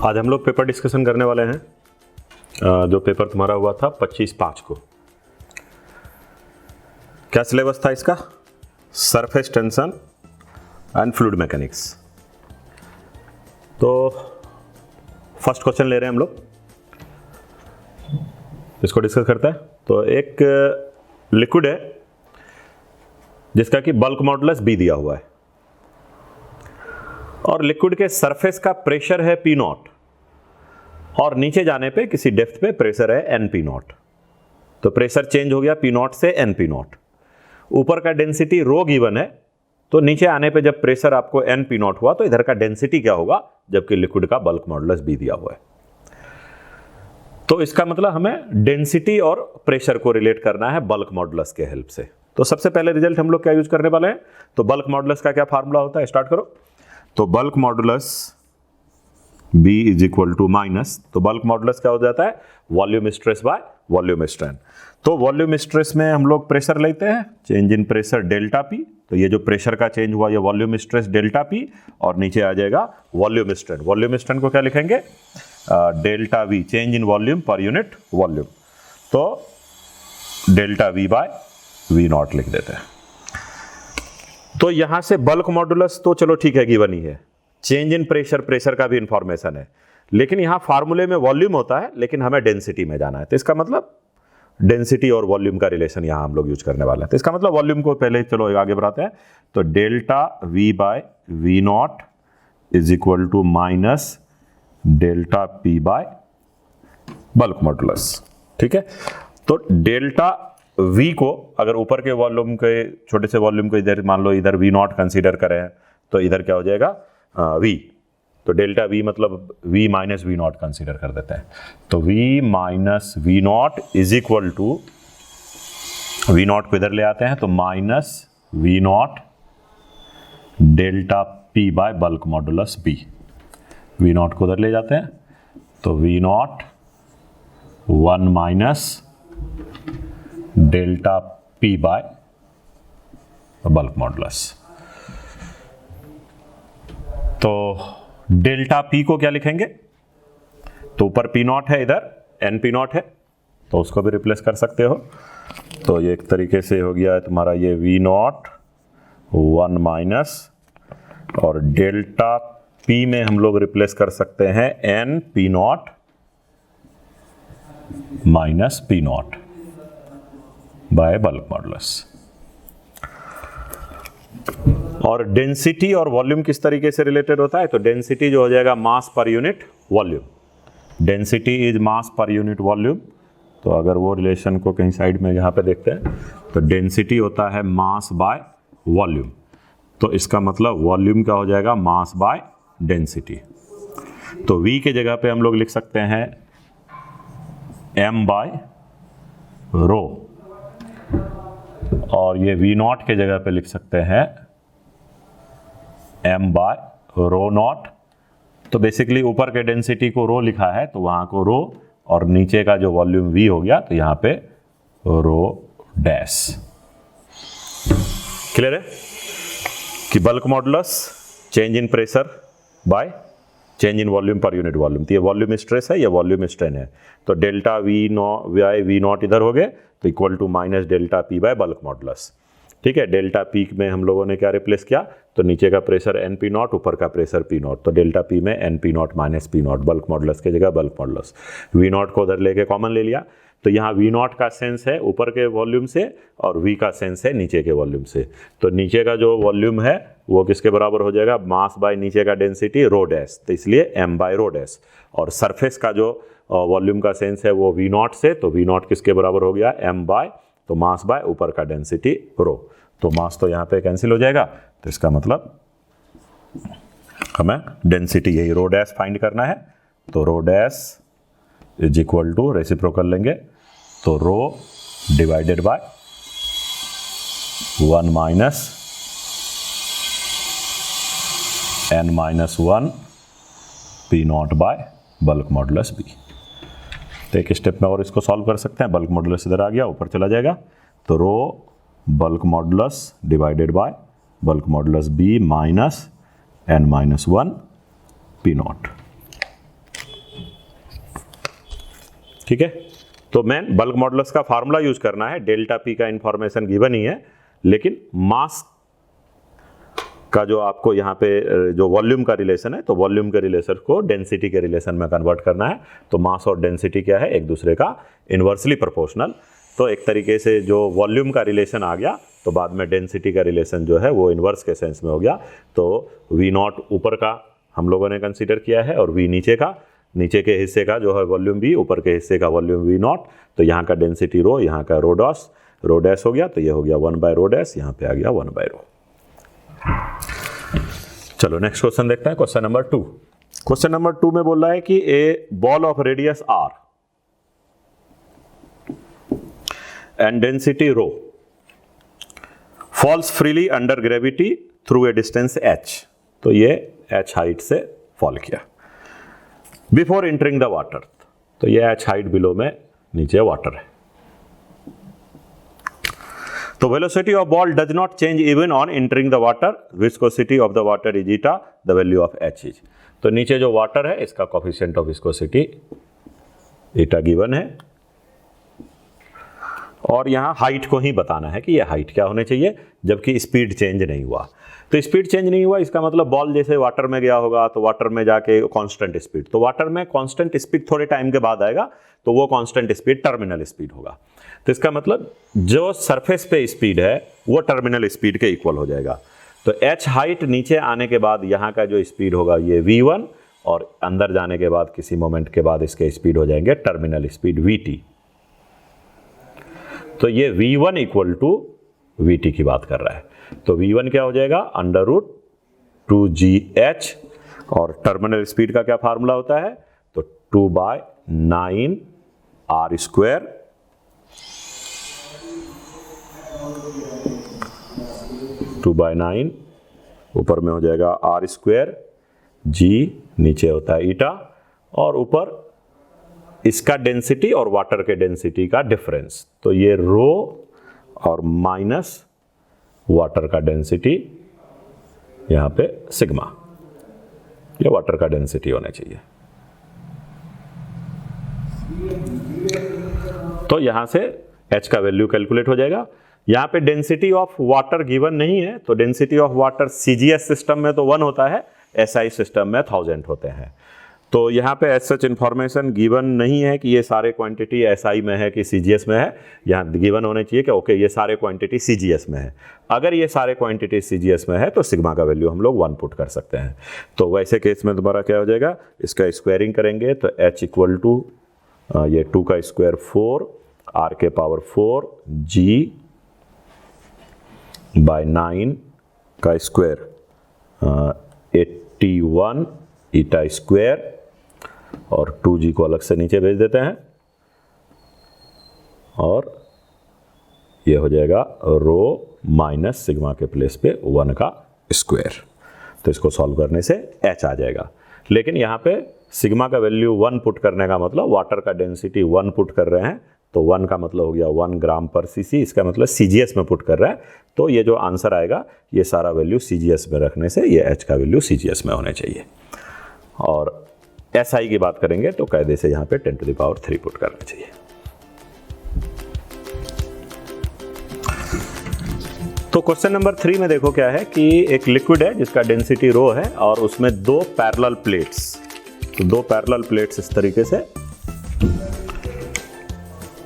आज हम लोग पेपर डिस्कशन करने वाले हैं जो पेपर तुम्हारा हुआ था 25/5 को। क्या सिलेबस था इसका? Surface tension and fluid mechanics. तो फर्स्ट क्वेश्चन ले रहे हैं हम लोग, इसको डिस्कस करते हैं। तो एक लिक्विड है जिसका कि बल्क मॉडुलस बी दिया हुआ है और लिक्विड के सरफेस का प्रेशर है P0 और नीचे जाने पे किसी डेप्थ पे प्रेशर है NP0। तो प्रेशर चेंज हो गया P0 से NP0। ऊपर का डेंसिटी रो गिवन है, तो नीचे आने पे जब प्रेशर आपको NP0 हुआ तो इधर का डेंसिटी क्या होगा, जबकि लिक्विड का बल्क मॉडुलस बी दिया हुआ है। तो इसका मतलब हमें डेंसिटी और प्रेशर को रिलेट करना है बल्क मॉडुलस के हेल्प से। तो सबसे पहले रिजल्ट हम लोग क्या यूज करने वाले हैं, तो बल्क मॉडुलस का क्या फार्मूला होता है, स्टार्ट करो। तो bulk modulus B is equal to minus, तो बल्क मॉडुलस क्या हो जाता है, volume stress by volume strain. तो वॉल्यूम स्ट्रेस में हम लोग प्रेशर लेते हैं, change in pressure delta P। तो ये जो प्रेशर का चेंज हुआ ये वॉल्यूम स्ट्रेस डेल्टा P और नीचे आ जाएगा वॉल्यूम स्ट्रेन। वॉल्यूम स्ट्रेन को क्या लिखेंगे, delta V, change in volume पर यूनिट वॉल्यूम। तो डेल्टा V बाय V0 लिख देते हैं। तो यहां से बल्क मॉडुलस तो चलो ठीक है, गिवन ही है। चेंज इन प्रेशर, प्रेशर का भी इंफॉर्मेशन है, लेकिन यहां फार्मूले में वॉल्यूम होता है, लेकिन हमें डेंसिटी में जाना है। तो इसका मतलब डेंसिटी और वॉल्यूम का रिलेशन यहां हम लोग यूज करने वाले हैं। तो इसका मतलब वॉल्यूम को पहले चलो आगे बढ़ाते हैं। तो delta V by V0 is equal to minus delta P by bulk modulus. ठीक है, तो डेल्टा V को अगर ऊपर के वॉल्यूम के छोटे से वॉल्यूम को इधर मान लो, इधर V0 कंसीडर करें, तो इधर क्या हो जाएगा V। तो डेल्टा V मतलब V माइनस V0 कंसीडर कर देते हैं। तो V minus V0 is equal to, V0 को इधर ले आते हैं तो minus V0 delta P by bulk modulus B। V0 को उधर ले जाते हैं तो V0 1 minus delta P by bulk modulus. तो डेल्टा P को क्या लिखेंगे, तो ऊपर P0 है, इधर NP0 है, तो उसको भी रिप्लेस कर सकते हो। तो ये एक तरीके से हो गया है तुम्हारा ये V0 1 माइनस, और डेल्टा P में हम लोग रिप्लेस कर सकते हैं NP0 minus P0 by bulk modulus. और डेंसिटी और वॉल्यूम किस तरीके से रिलेटेड होता है, तो डेंसिटी जो हो जाएगा mass per unit volume. Density is mass per unit volume. तो अगर वो रिलेशन को कहीं साइड में यहाँ पे देखते हैं, तो डेंसिटी होता है मास बाय वॉल्यूम। तो इसका मतलब वॉल्यूम क्या हो जाएगा, मास बाय डेंसिटी। तो V के जगह पे हम लोग लिख सकते हैं M बाय रो, और ये V0 के जगह पे लिख सकते हैं M बाय रो नॉट। तो बेसिकली ऊपर के डेंसिटी को रो लिखा है, तो वहां को रो, और नीचे का जो वॉल्यूम V हो गया तो यहां पे रो डैश। क्लियर है कि bulk modulus change in pressure by change in volume पर यूनिट वॉल्यूम। तो ये वॉल्यूम स्ट्रेस है, ये वॉल्यूम स्ट्रेन है। तो डेल्टा V0 इधर हो गए तो equal to minus delta P by bulk modulus. ठीक है, डेल्टा P में हम लोगों ने क्या रिप्लेस किया, तो नीचे का प्रेशर NP0, ऊपर का प्रेशर P0। तो डेल्टा P में NP0 minus P0, bulk modulus के जगह बल्क मॉडुलस। V0 को उधर लेके कॉमन ले लिया, तो यहाँ V0 का सेंस है ऊपर के वॉल्यूम से और V का सेंस है नीचे के वॉल्यूम से। तो नीचे का जो वॉल्यूम है वो किसके बराबर हो जाएगा, मास बाय नीचे का डेंसिटी रो डैश, तो इसलिए M बाय रो डैश। और सरफेस का जो वॉल्यूम का सेंस है वो V0 से, तो V0 किसके बराबर हो गया, M बाय, तो मास बाय ऊपर का डेंसिटी रो। तो मास तो यहाँ पे कैंसिल हो जाएगा, तो इसका मतलब हमें डेंसिटी यही रो डैश फाइंड करना है। तो rho dash is equal to, reciprocal लेंगे तो rho divided by 1 minus N-1 P0 by bulk modulus B। तो एक स्टेप में और इसको सॉल्व कर सकते हैं। बल्क मॉडुलस इधर आ गया, ऊपर चला जाएगा, तो rho bulk modulus divided by bulk modulus B minus N-1 P0। ठीक है, तो मैं बल्क मॉडुलस का फार्मूला यूज करना है, डेल्टा पी का इंफॉर्मेशन गिवन ही है, लेकिन मास का जो आपको यहाँ पे जो वॉल्यूम का रिलेशन है, तो वॉल्यूम के रिलेशन को डेंसिटी के रिलेशन में कन्वर्ट करना है। तो मास और डेंसिटी क्या है, एक दूसरे का इन्वर्सली प्रोपोर्शनल। तो एक तरीके से जो वॉल्यूम का रिलेशन आ गया, तो बाद में डेंसिटी का रिलेशन जो है वो इन्वर्स के सेंस में हो गया। तो वी नॉट ऊपर का हम लोगों ने कंसीडर किया है, और वी नीचे का, नीचे के हिस्से का जो है वॉल्यूम वी, ऊपर के हिस्से का वॉल्यूम वी नॉट। तो यहाँ का डेंसिटी रो, यहाँ का रो डैश हो गया, तो ये हो गया 1/रो डैश, यहाँ पे आ गया 1/रो। चलो नेक्स्ट क्वेश्चन देखते हैं, क्वेश्चन नंबर 2। क्वेश्चन नंबर 2 में बोल रहा है कि a ball of radius R and density rho falls freely under gravity through a distance h। तो ये h हाइट से फॉल किया बिफोर एंटरिंग द वाटर। तो ये h हाइट बिलो में नीचे वाटर है। तो velocity of ball does not change even on entering the water, viscosity of the water is eta, the value of h is. तो नीचे जो वाटर है इसका coefficient of viscosity eta given है, और यहाँ हाइट को ही बताना है कि ये हाइट क्या होने चाहिए, जबकि स्पीड चेंज नहीं हुआ। तो स्पीड चेंज नहीं हुआ, इसका मतलब बॉल जैसे वाटर में गया होगा तो वाटर में जाके कांस्टेंट स्पीड, तो वाटर में कांस्टेंट स्पीड थोड़े टाइम के बाद आएगा, तो वो कांस्टेंट स्पीड टर्मिनल स्पीड होगा। तो इसका मतलब जो सरफेस पे स्पीड है वो टर्मिनल स्पीड के इक्वल हो जाएगा। तो h हाइट नीचे आने के बाद यहाँ का जो स्पीड होगा ये v1, और अंदर जाने के बाद किसी मोमेंट के बाद इसके स्पीड हो जाएंगे टर्मिनल स्पीड vt। तो ये v1 इक्वल टू vt की बात कर रहा है। तो v1 क्या हो जाएगा, √2gh, और टर्मिनल स्पीड का क्या फार्मूला होता है, तो 2/9 r², ऊपर में हो जाएगा r², g नीचे होता है ईटा, और ऊपर इसका डेंसिटी और वाटर के डेंसिटी का डिफरेंस। तो ये रो और माइनस वाटर का डेंसिटी, यहाँ पे सिग्मा, ये वाटर का डेंसिटी होना चाहिए। तो यहां से h का वैल्यू कैलकुलेट हो जाएगा। यहाँ पे डेंसिटी ऑफ वाटर गिवन नहीं है, तो density of water CGS system में तो 1 होता है, SI सिस्टम में 1000 होते हैं। तो यहाँ पे एज सच इन्फॉर्मेशन गिवन नहीं है कि ये सारे क्वांटिटी SI में है कि CGS में है। यहाँ गिवन होने चाहिए कि ओके ये सारे क्वांटिटी CGS में है। अगर ये सारे क्वांटिटी CGS में है तो सिग्मा का वैल्यू हम लोग 1 पुट कर सकते हैं। तो वैसे केस में दोबारा क्या हो जाएगा, इसका स्क्वायरिंग करेंगे तो h इक्वल टू ये 2 का स्क्वायर 4, r के पावर 4, g बाय 9 का स्क्वायर 81 ईटा स्क्वायर, और 2g को अलग से नीचे भेज देते हैं, और ये हो जाएगा रो माइनस सिग्मा के प्लेस पे 1 का स्क्वायर। तो इसको सॉल्व करने से h आ जाएगा। लेकिन यहाँ पे सिग्मा का वैल्यू 1 पुट करने का मतलब वाटर का डेंसिटी 1 पुट कर रहे हैं, तो 1 का मतलब हो गया 1 ग्राम पर cc, इसका मतलब CGS में पुट कर रहा है। तो ये जो आंसर आएगा ये सारा वैल्यू CGS में रखने से ये h का वैल्यू CGS में होने चाहिए। और SI की बात करेंगे तो कायदे से यहाँ पे 10⁻³ पुट करना चाहिए। तो क्वेश्चन नंबर 3 में देखो क्या है कि एक लिक्विड है जिसका डेंसिटी रो है, और उसमें 2 पैरेलल प्लेट्स, तो 2 पैरेलल प्लेट्स इस तरीके से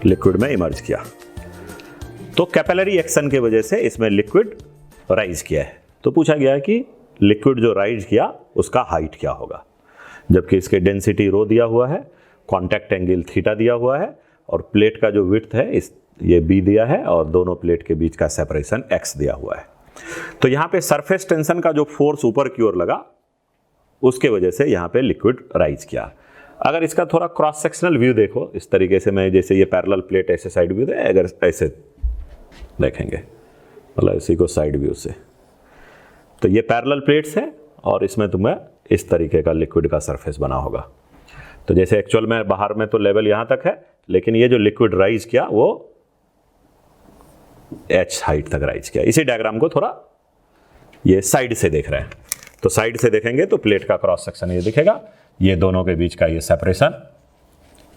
लिक्विड में इमर्ज किया। तो कैपिलरी एक्शन की वजह से इसमें लिक्विड राइज किया है। तो पूछा गया कि लिक्विड जो राइज किया उसका हाइट क्या होगा, जबकि इसके डेंसिटी रो दिया हुआ है, कांटेक्ट एंगल थीटा दिया हुआ है, और प्लेट का जो विड्थ है ये b दिया है, और दोनों प्लेट के बीच का सेपरेशन x दिया हुआ है। तो यहाँ पे सरफेस टेंशन का जो फोर्स ऊपर की ओर लगा उसके वजह से यहाँ पे लिक्विड राइज किया। अगर इसका थोड़ा क्रॉस सेक्शनल व्यू देखो इस तरीके से, मैं जैसे ये पैरेलल प्लेट ऐसे साइड व्यू है, अगर ऐसे देखेंगे मतलब इसी को साइड व्यू से, तो ये पैरेलल प्लेट्स है और इसमें तुम्हें इस तरीके का लिक्विड का सरफेस बना होगा। तो जैसे एक्चुअल में बाहर में तो लेवल यहाँ तक है, लेकिन ये जो लिक्विड राइज किया वो h हाइट तक राइज किया। इसी डायग्राम को थोड़ा ये साइड से देख रहे हैं, तो साइड से देखेंगे तो प्लेट का क्रॉस सेक्शन ये दिखेगा, ये दोनों के बीच का ये सेपरेशन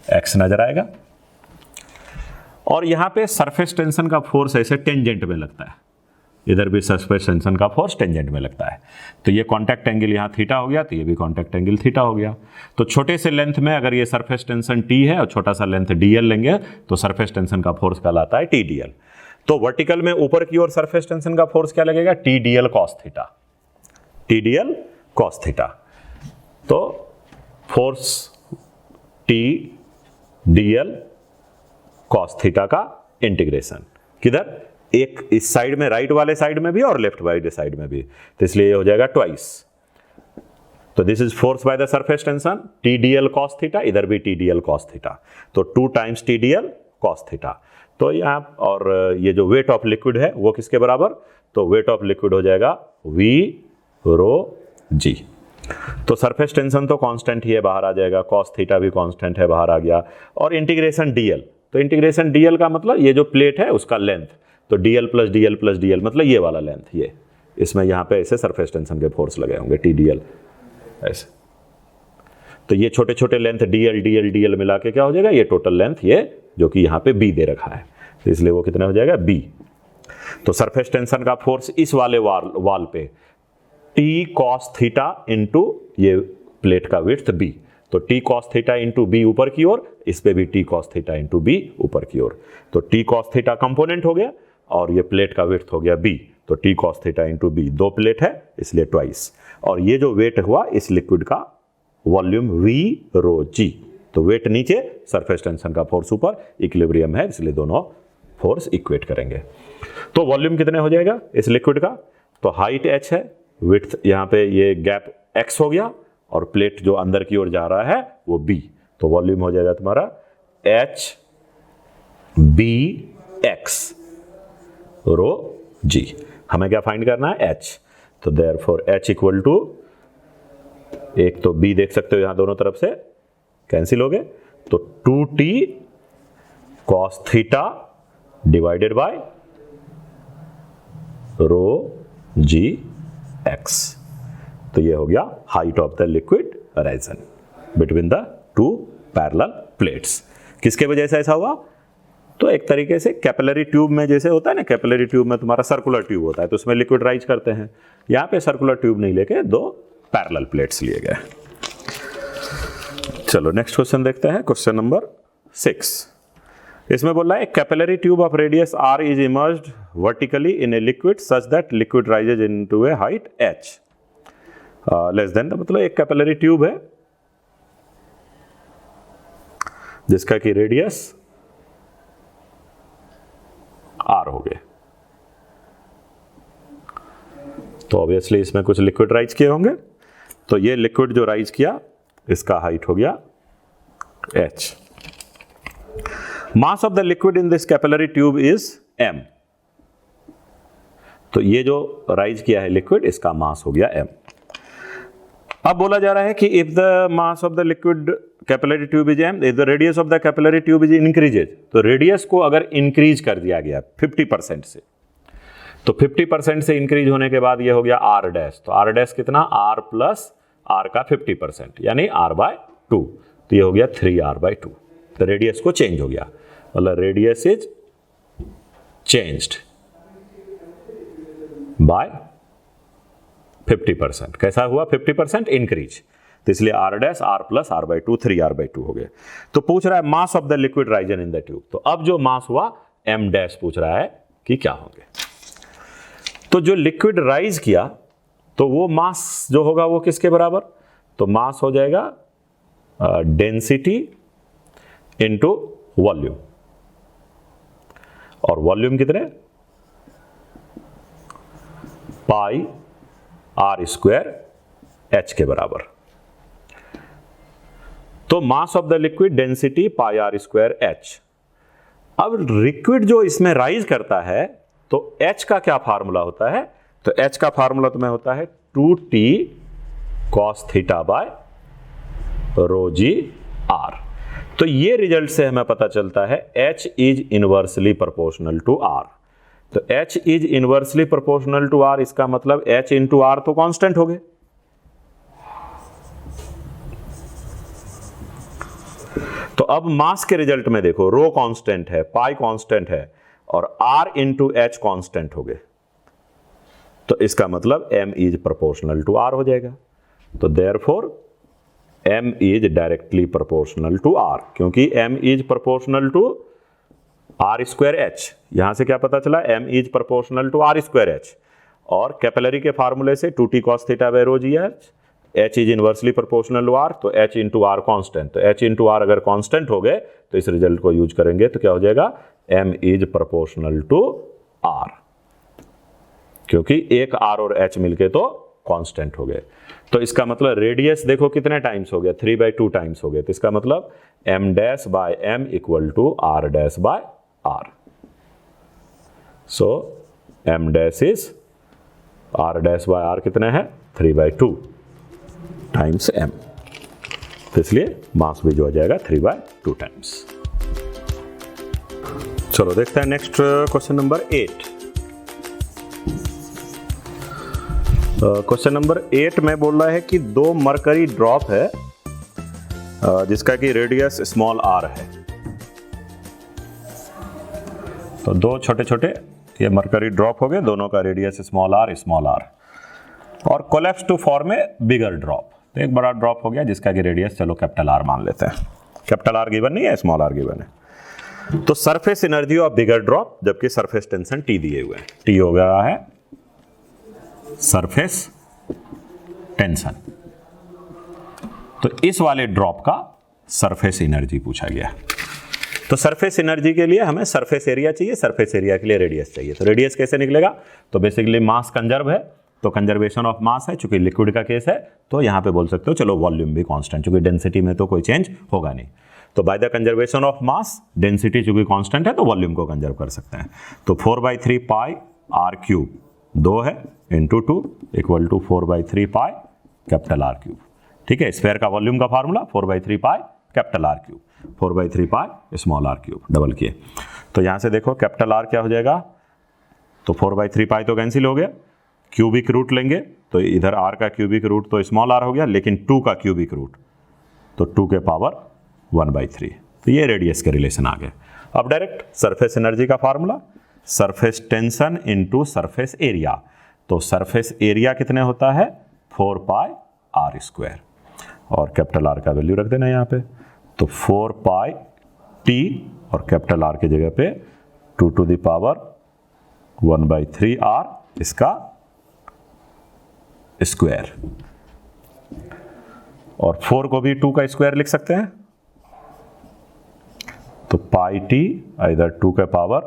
एक्स नजर आएगा। और यहां पे सरफेस टेंशन का फोर्स ऐसे टेंजेंट में लगता है, इधर भी सरफेस टेंशन का फोर्स टेंजेंट में लगता है। तो ये कांटेक्ट एंगल यहाँ थीटा हो गया, तो ये भी कांटेक्ट एंगल थीटा हो गया। तो छोटे से लेंथ में अगर ये सरफेस टेंशन टी है और छोटा सा लेंथ डीएल लेंगे तो सरफेस टेंशन का फोर्स कहलाता है टी डीएल। तो वर्टिकल में ऊपर की ओर सरफेस टेंशन का फोर्स क्या लगेगा, T DL cos theta, T DL cos theta. तो force T DL cos theta का इंटीग्रेशन किधर, एक इस साइड में राइट वाले साइड में भी और लेफ्ट वाले साइड में भी, तो इसलिए ये हो जाएगा ट्वाइस। तो this is force by the surface tension T DL cos theta, इधर भी टी डीएल कॉस थीटा, तो 2 times T DL cos theta. तो यहाँ और ये जो वेट ऑफ लिक्विड है वो किसके बराबर, तो वेट ऑफ लिक्विड हो जाएगा वी रो जी। तो सरफेस टेंशन तो कांस्टेंट ही है, बाहर आ जाएगा, कॉस थीटा भी कांस्टेंट है, बाहर आ गया। और इंटीग्रेशन डीएल, तो इंटीग्रेशन डीएल का मतलब ये जो प्लेट है उसका लेंथ, तो DL plus DL plus DL मतलब ये वाला लेंथ, ये इसमें यहाँ पे ऐसे सरफेस टेंशन के फोर्स लगे होंगे टी डीएल ऐसे। तो ये छोटे छोटे लेंथ डीएल डीएल डीएल मिला के क्या हो जाएगा, ये टोटल लेंथ ये जो कि यहाँ पे बी दे रखा है, तो इसलिए वो कितना हो जाएगा बी। तो सरफेस टेंशन का फोर्स इस वाले वाल पे टी कॉस थीटा इंटू ये प्लेट का विड्थ बी, तो T cos theta into B ऊपर की ओर, इस पे भी T cos theta into B ऊपर की ओर। तो टी कॉस थीटा कंपोनेंट हो गया और ये प्लेट का विड्थ हो गया बी, तो T cos theta into B, 2 plate है इसलिए ट्वाइस। और ये जो वेट हुआ इस लिक्विड का वॉल्यूम वी रो जी, तो वेट नीचे सरफेस टेंशन का फोर्स ऊपर, इक्विलिब्रियम है इसलिए दोनों फोर्स इक्वेट करेंगे। तो वॉल्यूम कितने हो जाएगा इस लिक्विड का, तो हाइट h है, विड्थ यहाँ पे ये गैप x हो गया और प्लेट जो अंदर की ओर जा रहा है वो b, तो वॉल्यूम हो जाएगा तुम्हारा h b x रो g। हमें क्या फाइंड करना है h, तो देयरफॉर h इक्वल टू, एक तो b देख सकते हो यहां दोनों तरफ से कैंसिल हो गए, तो 2t cos theta divided by rho g x. तो ये हो गया height of the liquid risen between the 2 parallel plates. किसके वजह से ऐसा हुआ, तो एक तरीके से कैपिलरी ट्यूब में जैसे होता है ना, कैपिलरी ट्यूब में तुम्हारा सर्कुलर ट्यूब होता है तो उसमें लिक्विड राइज करते हैं, यहाँ पे सर्कुलर ट्यूब नहीं लेके 2 पैरेलल प्लेट्स लिए गए। चलो नेक्स्ट क्वेश्चन देखते हैं, क्वेश्चन नंबर 6। इसमें बोल रहा है capillary tube of radius r is emerged vertically in a liquid such that liquid rises into A height h less than, मतलब एक कैपिलरी ट्यूब है जिसका कि रेडियस r हो गए, तो ऑब्वियसली इसमें कुछ लिक्विड राइज किए होंगे, तो ये लिक्विड जो राइज किया इसका हाइट हो गया h। Mass of the liquid in this capillary tube is m, तो ये जो राइज किया है लिक्विड इसका मास हो गया m। अब बोला जा रहा है कि if the mass of the liquid capillary tube is m, if the radius of the capillary tube is increases, तो रेडियस को अगर इंक्रीज कर दिया गया 50% से, तो 50% से इंक्रीज होने के बाद ये हो गया r डैश, तो r डैश कितना, r प्लस r का 50% यानी r बाय 2, तो ये हो गया 3r बाय 2, तो रेडियस को चेंज हो गया, मतलब रेडियस इज चेंज्ड बाय 50%। कैसा हुआ 50% इंक्रीज, तो इसलिए r dash r plus r by 2 3r by 2 हो गए। तो पूछ रहा है mass of the liquid risen in the tube, तो अब जो मास हुआ m डैश पूछ रहा है कि क्या होंगे। तो जो लिक्विड राइज किया तो वो मास जो होगा वो किसके बराबर, तो मास हो जाएगा डेंसिटी इंटू वॉल्यूम, और वॉल्यूम कितने, पाई r स्क्वायर h के बराबर। तो mass of the liquid density pi r square h। अब लिक्विड जो इसमें राइज करता है तो h का क्या फार्मूला होता है, तो h का फार्मूला तुम्हें होता है 2t cos theta by rho g r। तो ये रिजल्ट से हमें पता चलता है h is inversely proportional to r, तो h is inversely proportional to r, इसका मतलब h इंटू r तो कांस्टेंट हो गए। तो अब मास के रिजल्ट में देखो, रो कांस्टेंट है, पाई कांस्टेंट है और r इंटू एच कांस्टेंट हो गए, तो इसका मतलब m is proportional to r हो जाएगा। तो therefore m is directly proportional to r, क्योंकि m is proportional to r square h। यहां से क्या पता चला, m is proportional to r square h, और कैपिलरी के फार्मूले से 2t cos theta by rho g h, h is inversely proportional to r, तो h इंटू आर कॉन्स्टेंट, तो h इंटू आर अगर कॉन्स्टेंट हो गए तो इस रिजल्ट को यूज करेंगे तो क्या हो जाएगा, m is proportional to r, क्योंकि एक r और h मिलके तो कांस्टेंट हो गए। तो इसका मतलब रेडियस देखो कितने टाइम्स हो गया, 3/2 टाइम्स हो गए, तो इसका मतलब m dash by m equal to r dash by r। So m dash is r dash by r कितना है, 3/2 टाइम्स m, तो इसलिए मास भी जो हो जाएगा 3/2 टाइम्स। चलो देखते हैं next question number 8। Question number 8 में बोल रहा है कि 2 मरकरी ड्रॉप है जिसका कि रेडियस स्मॉल r है। तो 2 छोटे छोटे ये मरकरी ड्रॉप हो गए, दोनों का रेडियस स्मॉल r, और collapse to form a bigger drop. तो एक बड़ा ड्रॉप हो गया जिसका कि रेडियस चलो कैपिटल R मान लेते हैं, कैपिटल R गिवन नहीं है, स्मॉल r गिवन है। तो surface energy of bigger drop, जबकि सरफेस टेंशन T दिए हुए हैं, T हो गया है सरफेस टेंशन। तो इस वाले ड्रॉप का सरफेस एनर्जी पूछा गया। तो सरफेस एनर्जी के लिए हमें सरफेस एरिया चाहिए, सरफेस एरिया के लिए रेडियस चाहिए। तो रेडियस कैसे निकलेगा, तो बेसिकली मास कंजर्व है, तो कंजर्वेशन ऑफ मास है, चूंकि लिक्विड का केस है तो यहां पे बोल सकते हो चलो वॉल्यूम भी कांस्टेंट, चूंकि डेंसिटी में तो कोई चेंज होगा नहीं। तो by the conservation of mass, density चूंकि कांस्टेंट है तो वॉल्यूम को कंजर्व कर सकते हैं। तो 4/3 पाई r क्यूब 2 है into 2 equal to 4/3 pi capital R cube. ठीक है, स्फीयर का वॉल्यूम का formula 4/3 pi capital R cube, 4/3 pi small r cube, double किए। तो यहां से देखो कैपिटल R क्या हो जाएगा, तो 4/3 पाई तो कैंसिल हो गया, क्यूबिक रूट लेंगे तो इधर r का क्यूबिक रूट तो स्मॉल r हो गया, लेकिन 2 का क्यूबिक रूट तो 2 के पावर 1/3। तो ये रेडियस के रिलेशन आ गए। अब डायरेक्ट सरफेस एनर्जी का formula, surface tension into surface area. तो सरफेस एरिया कितने होता है, 4 पाई r स्क्वायर, और कैपिटल R का वैल्यू रख देना यहाँ पे। तो 4 पाई t और कैपिटल R की जगह पे 2 टू द पावर 1/3 r इसका स्क्वायर, और 4 को भी 2 का स्क्वायर लिख सकते हैं। तो पाई टी इधर 2 के पावर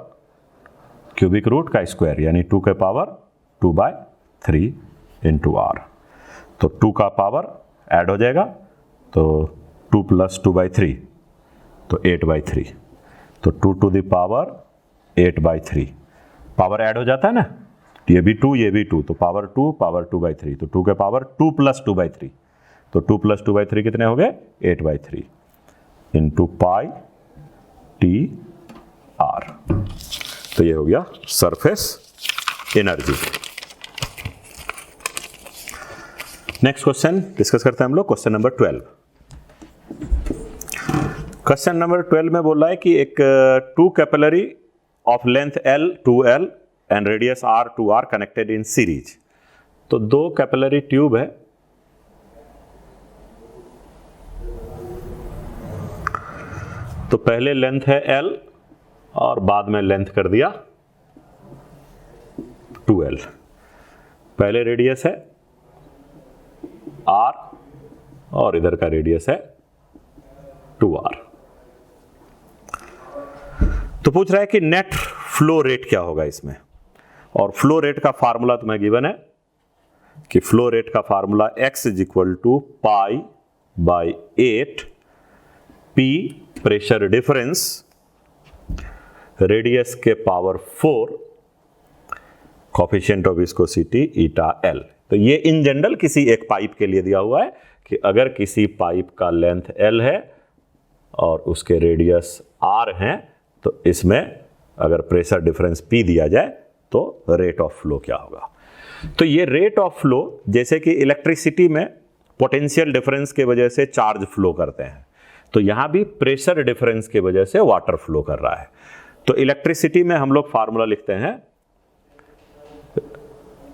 क्यूबिक रूट का स्क्वायर यानी 2 के पावर 2/3 इंटू r। तो 2 का पावर ऐड हो जाएगा, तो 2 प्लस 2/3 तो 8/3, तो 2 to the power 8/3, power add हो जाता है ना, ये भी 2 ये भी 2, तो पावर 2/3, तो 2 के पावर 2 प्लस 2/3, तो 2 प्लस 2/3 कितने हो गए, 8/3 इंटू पाई टी आर। तो ये हो गया surface energy. Next question discuss करते हैं हम लोग, क्वेश्चन नंबर 12। क्वेश्चन नंबर 12 में बोल रहा है कि एक 2 capillary of length L 2L and radius R 2R connected in series. तो 2 कैपिलरी ट्यूब है, तो पहले लेंथ है L और बाद में लेंथ कर दिया 2L। पहले रेडियस है R और इधर का रेडियस है 2R। तो पूछ रहा है कि नेट फ्लो रेट क्या होगा इसमें, और फ्लो रेट का फार्मूला तुम्हें गिवन है कि फ्लो रेट का formula x is equal to pi by 8 P pressure difference radius के power 4 coefficient of viscosity eta L। तो ये इन जनरल किसी एक पाइप के लिए दिया हुआ है कि अगर किसी पाइप का लेंथ L है और उसके रेडियस R हैं, तो इसमें अगर प्रेशर डिफरेंस P दिया जाए तो रेट ऑफ फ्लो क्या होगा। तो ये रेट ऑफ फ्लो, जैसे कि इलेक्ट्रिसिटी में पोटेंशियल डिफरेंस के वजह से चार्ज फ्लो करते हैं, तो यहां भी प्रेशर डिफरेंस की वजह से वाटर फ्लो कर रहा है। तो इलेक्ट्रिसिटी में हम लोग फार्मूला लिखते हैं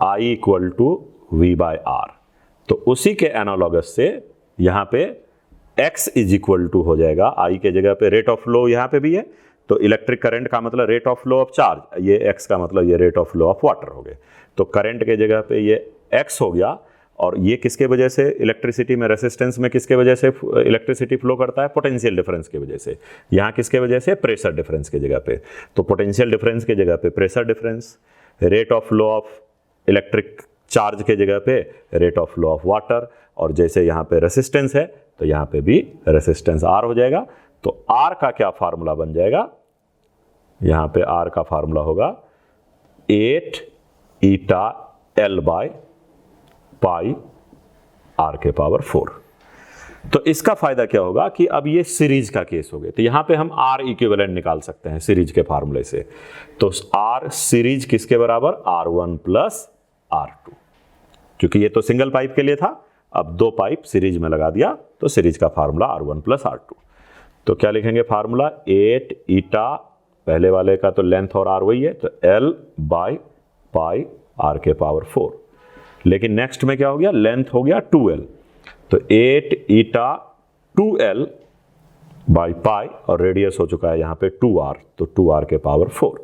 I equal to V by R। तो उसी के एनालॉगस से यहां पे X इज इक्वल टू हो जाएगा, I के जगह पे रेट ऑफ फ्लो यहां पे भी है, तो इलेक्ट्रिक करंट का मतलब rate of flow of charge, ये X का मतलब ये rate of flow of water हो गए। तो करंट के जगह पे ये X हो गया, और ये किसके वजह से इलेक्ट्रिसिटी में, रेसिस्टेंस में किसके वजह से इलेक्ट्रिसिटी फ्लो करता है? पोटेंशियल डिफरेंस की वजह से। यहाँ किसके वजह से? प्रेशर डिफरेंस की जगह पे। तो पोटेंशियल डिफरेंस की जगह पे pressure difference, rate of flow of electric charge के जगह पे rate of flow of water, और जैसे यहाँ पे रेसिस्टेंस है तो यहाँ पे भी रेसिस्टेंस R हो जाएगा। तो R का क्या फार्मूला बन जाएगा? यहाँ पे R का फार्मूला होगा 8 eta L by pi R के पावर 4। तो इसका फायदा क्या होगा कि अब ये सीरीज का केस हो गया, तो यहां पे हम R इक्विवेलेंट निकाल सकते हैं सीरीज के फार्मूले से। तो R सीरीज किसके बराबर? R1 plus R2। क्योंकि ये तो सिंगल पाइप के लिए था, अब दो पाइप सीरीज में लगा दिया तो सीरीज का फार्मूला R1 प्लस R2। तो क्या लिखेंगे फार्मूला? 8 ईटा, पहले वाले का तो लेंथ और R वही है, तो L बाय पाई R के पावर 4। लेकिन नेक्स्ट में क्या हो गया? लेंथ हो गया 2L, तो 8 ईटा 2L बाई पाई, और रेडियस हो चुका है यहां पे 2R, तो 2R के पावर 4।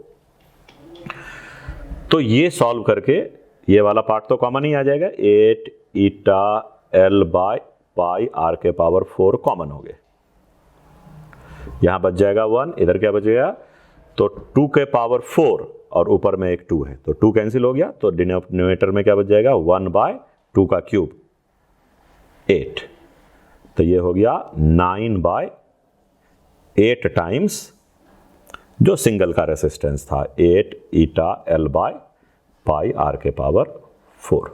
तो ये सॉल्व करके ये वाला पार्ट तो कॉमन ही आ जाएगा, 8 eta L by pi R के पावर 4 कॉमन हो गए। यहां बच जाएगा 1, इधर क्या बचेगा? तो 2 के पावर 4 और ऊपर में एक 2 है, तो 2 कैंसिल हो गया, तो डिनोमिनेटर में क्या बच जाएगा? 1 बाय 2 का क्यूब 8, तो ये हो गया 9 बाय 8 टाइम्स जो सिंगल का रेसिस्टेंस था, 8 eta L by pi R के पावर 4।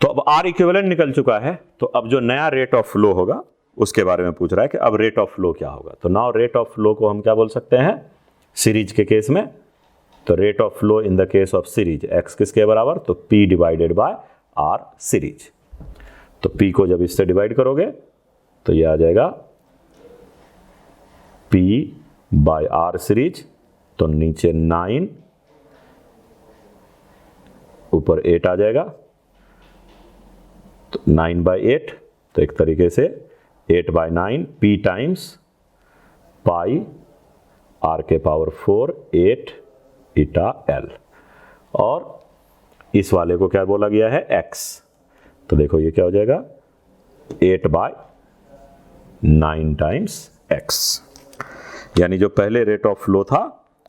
तो अब R इक्विवेलेंट निकल चुका है, तो अब जो नया रेट ऑफ फ्लो होगा उसके बारे में पूछ रहा है कि अब रेट ऑफ फ्लो क्या होगा। तो नाउ रेट ऑफ फ्लो को हम क्या बोल सकते हैं सीरीज के केस में? तो rate of flow in the case of series, X किसके बराबर? तो P divided by R series. तो P को जब इससे डिवाइड करोगे तो ये आ जाएगा P बाय R सीरीज, तो नीचे 9 ऊपर 8 आ जाएगा, तो 9 बाय 8, तो एक तरीके से 8 by 9 P times pi R के पावर 4 8 ईटा L, और इस वाले को क्या बोला गया है? X। तो देखो ये क्या हो जाएगा? 8 बाय 9 टाइम्स X, यानी जो पहले रेट ऑफ फ्लो था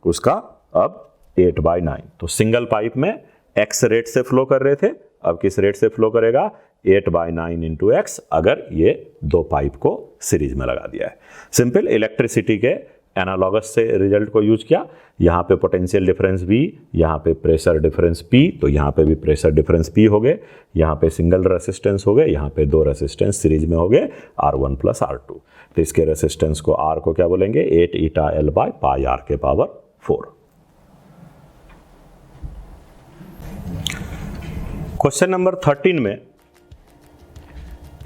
उसका अब 8 बाय 9। तो सिंगल पाइप में X रेट से फ्लो कर रहे थे, अब किस रेट से फ्लो करेगा? 8 बाय 9 इंटू X, अगर ये दो पाइप को सीरीज में लगा दिया है। सिंपल इलेक्ट्रिसिटी के एनालॉगस से रिजल्ट को यूज किया। यहाँ पे पोटेंशियल डिफरेंस V, यहाँ पे प्रेशर डिफरेंस P, तो यहाँ पे भी प्रेशर डिफरेंस P हो गए, यहाँ पे सिंगल रेसिस्टेंस हो गए, यहाँ पे दो रेसिस्टेंस सीरीज में हो गए R1 प्लस R2। तो इसके रेसिस्टेंस को R को क्या बोलेंगे? 8 eta L by pi R के पावर 4। क्वेश्चन नंबर 13 में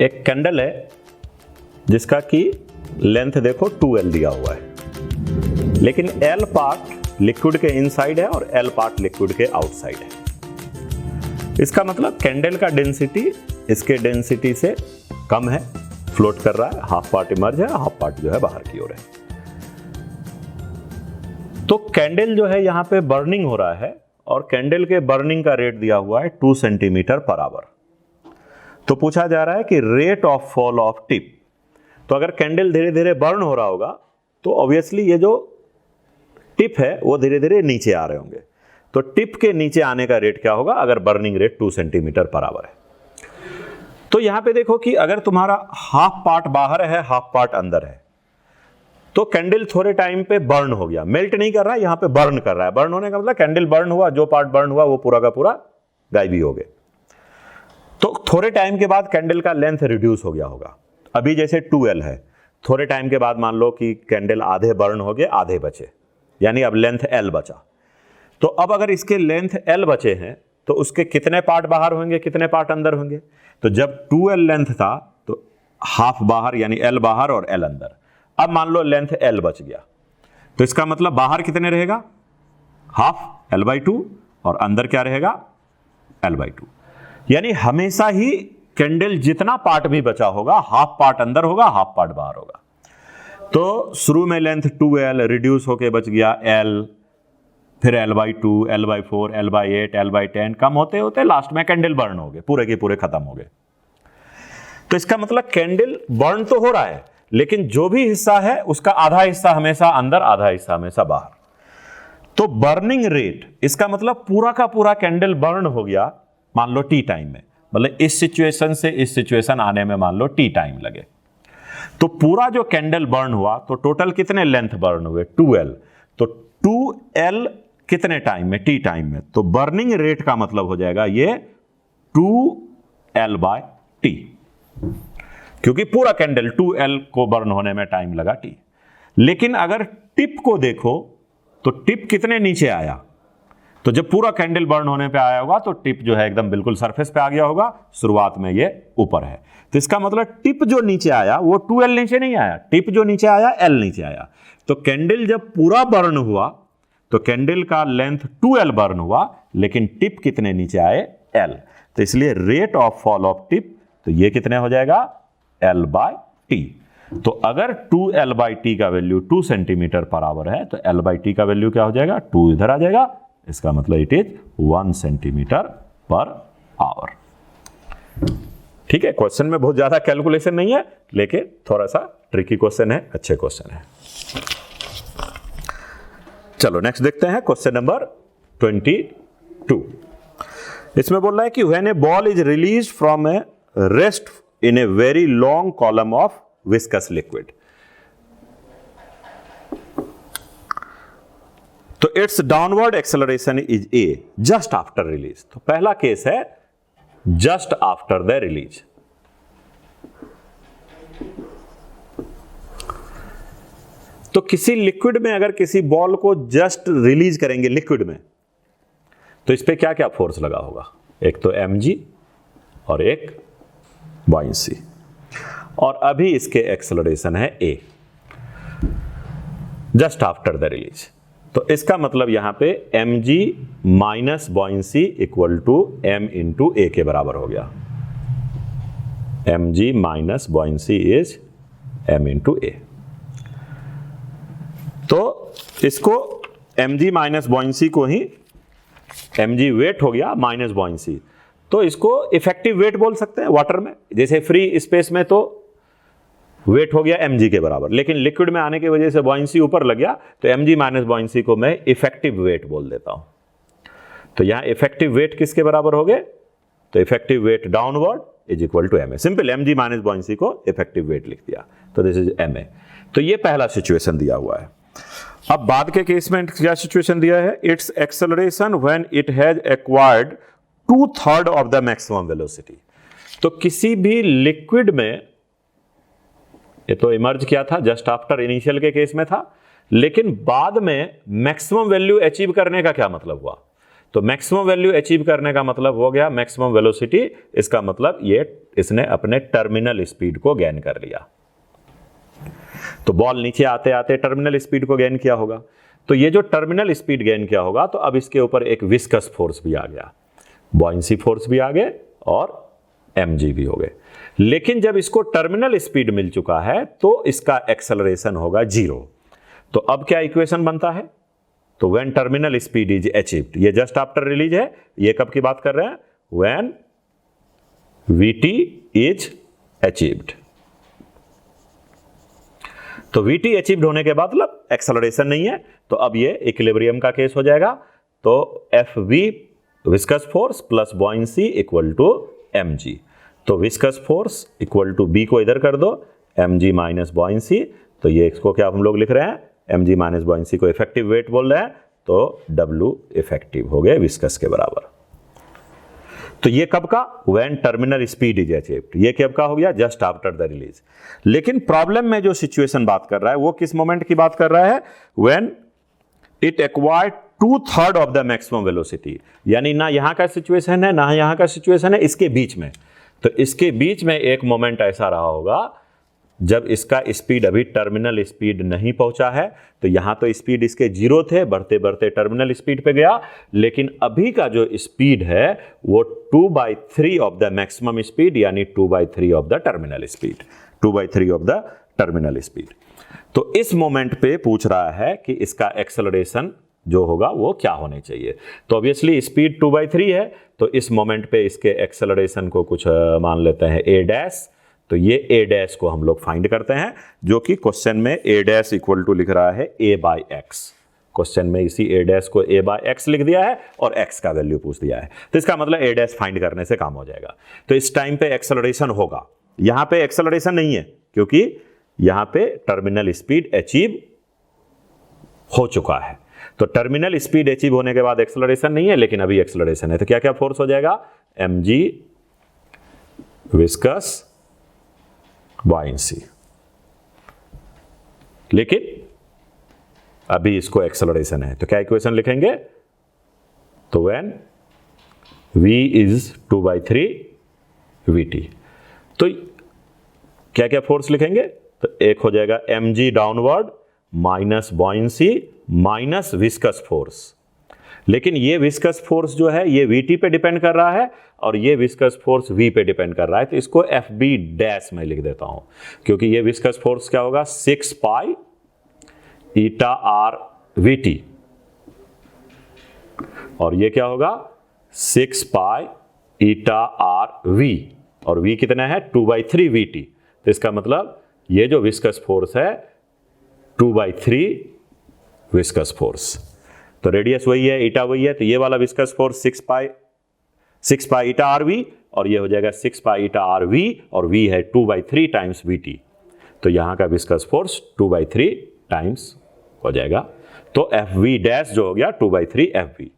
एक कैंडल है जिसका कि लेंथ देखो 2L दिया हुआ है, लेकिन L पार्ट लिक्विड के इनसाइड है और L पार्ट लिक्विड के आउटसाइड है। इसका मतलब कैंडल का डेंसिटी इसके डेंसिटी से कम है, फ्लोट कर रहा है, हाफ पार्ट इमर्ज है, हाफ पार्ट जो है बाहर की ओर है। तो कैंडल जो है यहां पे बर्निंग हो रहा है, और कैंडल के बर्निंग का रेट दिया हुआ है 2 सेंटीमीटर पर आवर। तो पूछा जा रहा है कि rate of fall of tip. तो अगर कैंडल धीरे धीरे बर्न हो रहा होगा तो ऑब्वियसली ये जो टिप है वो धीरे धीरे नीचे आ रहे होंगे। तो टिप के नीचे आने का रेट क्या होगा अगर burning rate 2 centimetre per hour है? तो यहां पे देखो कि अगर तुम्हारा हाफ पार्ट बाहर है, हाफ पार्ट अंदर है, तो कैंडल थोड़े टाइम पे बर्न हो गया, मेल्ट नहीं कर रहा है, यहां पे बर्न कर रहा है। बर्न होने का मतलब कैंडल बर्न हुआ, जो पार्ट बर्न हुआ वो पूरा का पूरा गायब ही हो गया। तो थोड़े टाइम के बाद कैंडल का लेंथ रिड्यूस हो गया होगा। अभी जैसे 2L है, थोड़े टाइम के बाद मान लो कि कैंडल आधे बर्न हो गए, आधे बचे, यानी अब लेंथ L बचा। तो अब अगर इसके लेंथ L बचे हैं तो उसके कितने पार्ट बाहर होंगे, कितने पार्ट अंदर होंगे? तो जब 2L लेंथ था तो हाफ बाहर यानी L बाहर और L अंदर। अब मान लो लेंथ L बच गया, तो इसका मतलब बाहर कितने रहेगा, हाफ L/2 और अंदर क्या रहेगा, L/2। यानी हमेशा ही कैंडल जितना पार्ट भी बचा होगा, हाफ पार्ट अंदर होगा, हाफ पार्ट बाहर होगा। तो शुरू में लेंथ 2L रिड्यूस होके बच गया L, फिर L/2, L/4, L/8, L/10, कम होते होते लास्ट में कैंडल बर्न हो गए, पूरे के पूरे खत्म हो गए। तो इसका मतलब कैंडल बर्न तो हो रहा है, लेकिन जो भी हिस्सा है उसका आधा हिस्सा हमेशा अंदर, आधा हिस्सा हमेशा बाहर। तो बर्निंग रेट, इसका मतलब पूरा का पूरा कैंडल बर्न हो गया मान लो T टाइम में, मतलब इस सिचुएशन से इस सिचुएशन आने में मान लो T टाइम लगे। तो पूरा जो कैंडल बर्न हुआ तो टोटल कितने लेंथ बर्न हुए, 2L। तो 2L कितने टाइम में, T टाइम में। तो बर्निंग रेट का मतलब हो जाएगा ये 2L/T, क्योंकि पूरा कैंडल 2L को बर्न होने में टाइम लगा T। लेकिन अगर टिप को देखो तो टिप कितने नीचे आया, तो जब पूरा कैंडल बर्न होने पे आया होगा तो टिप जो है एकदम बिल्कुल सरफेस पे आ गया होगा, शुरुआत में ये ऊपर है। तो इसका मतलब टिप जो नीचे आया वो 2L नीचे नहीं आया, टिप जो नीचे आया L नीचे आया। तो कैंडल जब पूरा बर्न हुआ तो कैंडल का लेंथ 2L बर्न हुआ, लेकिन टिप कितने नीचे आए, L। तो इसलिए rate of fall of tip, तो ये कितने हो जाएगा, L/T। तो अगर 2L/T का वैल्यू 2 सेंटीमीटर पर आवर है तो L/T का वैल्यू क्या हो जाएगा, 2 इधर आ जाएगा, इसका मतलब it is 1 centimetre per hour. ठीक है, क्वेश्चन में बहुत ज्यादा कैलकुलेशन नहीं है, लेकिन थोड़ा सा ट्रिकी क्वेश्चन है, अच्छे क्वेश्चन है। चलो नेक्स्ट देखते हैं क्वेश्चन नंबर 22। इसमें बोल रहा है कि when a ball is release from a rest in a very long column of viscous liquid, तो its downward acceleration is a just after release. तो पहला केस है जस्ट आफ्टर द रिलीज। तो किसी लिक्विड में अगर किसी बॉल को जस्ट रिलीज करेंगे लिक्विड में, तो इस पे क्या क्या फोर्स लगा होगा, एक तो mg और एक बॉयंसी, और अभी इसके एक्सेलरेशन है a just after the release. तो इसका मतलब यहां पे mg minus buoyancy equal to m into a के बराबर हो गया। mg minus buoyancy is m into a। तो इसको mg माइनस बॉयंसी को ही, mg वेट हो गया माइनस बॉयंसी, तो इसको इफेक्टिव वेट बोल सकते हैं वाटर में। जैसे फ्री स्पेस में तो वेट हो गया mg के बराबर, लेकिन लिक्विड में आने की वजह से बॉयंसी ऊपर लग गया, तो mg माइनस बॉयंसी को मैं इफेक्टिव वेट बोल देता हूं। तो यहां इफेक्टिव वेट किसके बराबर हो गए, तो effective weight downward is equal to ma। Simple mg minus buoyancy को इफेक्टिव वेट लिख दिया, तो दिस इज ma। तो ये पहला सिचुएशन दिया हुआ है। अब बाद के केस में क्या सिचुएशन दिया है, it's acceleration when it has acquired 2/3 of the maximum velocity. तो किसी भी लिक्विड में, ये तो इमर्ज किया था जस्ट आफ्टर इनिशियल के केस में था, लेकिन बाद में मैक्सिमम वैल्यू अचीव करने का क्या मतलब हुआ, तो मैक्सिमम वैल्यू अचीव करने का मतलब हो गया मैक्सिमम वेलोसिटी। इसका मतलब ये इसने अपने टर्मिनल स्पीड को गेन कर लिया। तो बॉल नीचे आते आते टर्मिनल स्पीड को गेन किया होगा, तो ये जो टर्मिनल स्पीड गेन किया होगा, तो अब इसके ऊपर एक विस्कस फोर्स भी आ गया, बॉयंसी फोर्स भी आ गए और mg भी हो गए। लेकिन जब इसको टर्मिनल स्पीड मिल चुका है तो इसका एक्सेलरेशन होगा 0। तो अब क्या इक्वेशन बनता है, तो when terminal speed is achieved, ये जस्ट आफ्टर रिलीज है, ये कब की बात कर रहे हैं, व्हेन vt इज अचीव्ड। तो vt अचीव्ड होने के बाद मतलब एक्सेलरेशन नहीं है, तो अब ये इक्विलिब्रियम का केस हो जाएगा। तो Fv viscous force plus buoyancy equal to mg। तो viscous force equal to b को इधर कर दो, mg माइनस बॉयंसी, तो ये इसको क्या हम लोग लिख रहे हैं, mg माइनस बॉयंसी को इफेक्टिव वेट बोल रहे हैं, तो w इफेक्टिव हो गए विस्कस के बराबर। तो ये कब का, when terminal speed is achieved, ये कब का हो गया, जस्ट आफ्टर द रिलीज। लेकिन प्रॉब्लम में जो सिचुएशन बात कर रहा है वो किस मोमेंट की बात कर रहा है, when it acquired 2/3 of the maximum velocity. यानी ना यहां का सिचुएशन है ना यहां का सिचुएशन है, इसके बीच में। तो इसके बीच में एक मोमेंट ऐसा रहा होगा जब इसका स्पीड अभी टर्मिनल स्पीड नहीं पहुंचा है, तो यहां तो स्पीड इसके 0 थे, बढ़ते बढ़ते टर्मिनल स्पीड पे गया, लेकिन अभी का जो स्पीड है वो 2/3 ऑफ द मैक्सिमम स्पीड, यानी 2/3 of the terminal speed, 2/3 of the terminal speed. तो इस मोमेंट पे पूछ रहा है कि इसका एक्सेलरेशन जो होगा वो क्या होने चाहिए। तो ऑब्वियसली स्पीड 2/3 है, तो इस मोमेंट पे इसके एक्सेलरेशन को कुछ मान लेते हैं a डैश। तो ये a डैश को हम लोग फाइंड करते हैं, जो कि क्वेश्चन में a डैश इक्वल टू लिख रहा है a/x। क्वेश्चन में इसी a डैश को a/x लिख दिया है और x का वैल्यू पूछ दिया है, तो इसका मतलब a डैश फाइंड करने से काम हो जाएगा। तो इस टाइम पे एक्सेलरेशन होगा, यहां पे एक्सेलरेशन नहीं है क्योंकि यहां पे टर्मिनल स्पीड अचीव हो चुका है। तो टर्मिनल स्पीड अचीव होने के बाद एक्सेलरेशन नहीं है, लेकिन अभी एक्सेलरेशन है। तो क्या क्या फोर्स हो जाएगा, mg विस्कस बॉयंसी, लेकिन अभी इसको एक्सेलरेशन है। तो क्या इक्वेशन लिखेंगे, तो व्हेन v इज 2/3 vt, तो क्या क्या फोर्स लिखेंगे, तो एक हो जाएगा mg downward minus buoyancy minus viscous force. लेकिन ये विस्कस फोर्स जो है ये vt पे डिपेंड कर रहा है और ये विस्कस फोर्स v पे डिपेंड कर रहा है, तो इसको fb डैश में लिख देता हूं, क्योंकि ये विस्कस फोर्स क्या होगा 6 पाई ईटा आर vt, और ये क्या होगा 6 पाई ईटा आर v, और v कितना है 2/3 vt। तो इसका मतलब ये जो विस्कस फोर्स है 2/3 विस्कस फोर्स। तो रेडियस वही है, ईटा वही है, तो ये वाला viscous force 6 pi eta R V, और ये हो जाएगा 6 पाई ईटा आर वी, और v है 2/3 टाइम्स vt। तो यहां का विस्कस फोर्स 2/3 टाइम्स हो जाएगा। तो fv डैश जो हो गया 2/3 fv।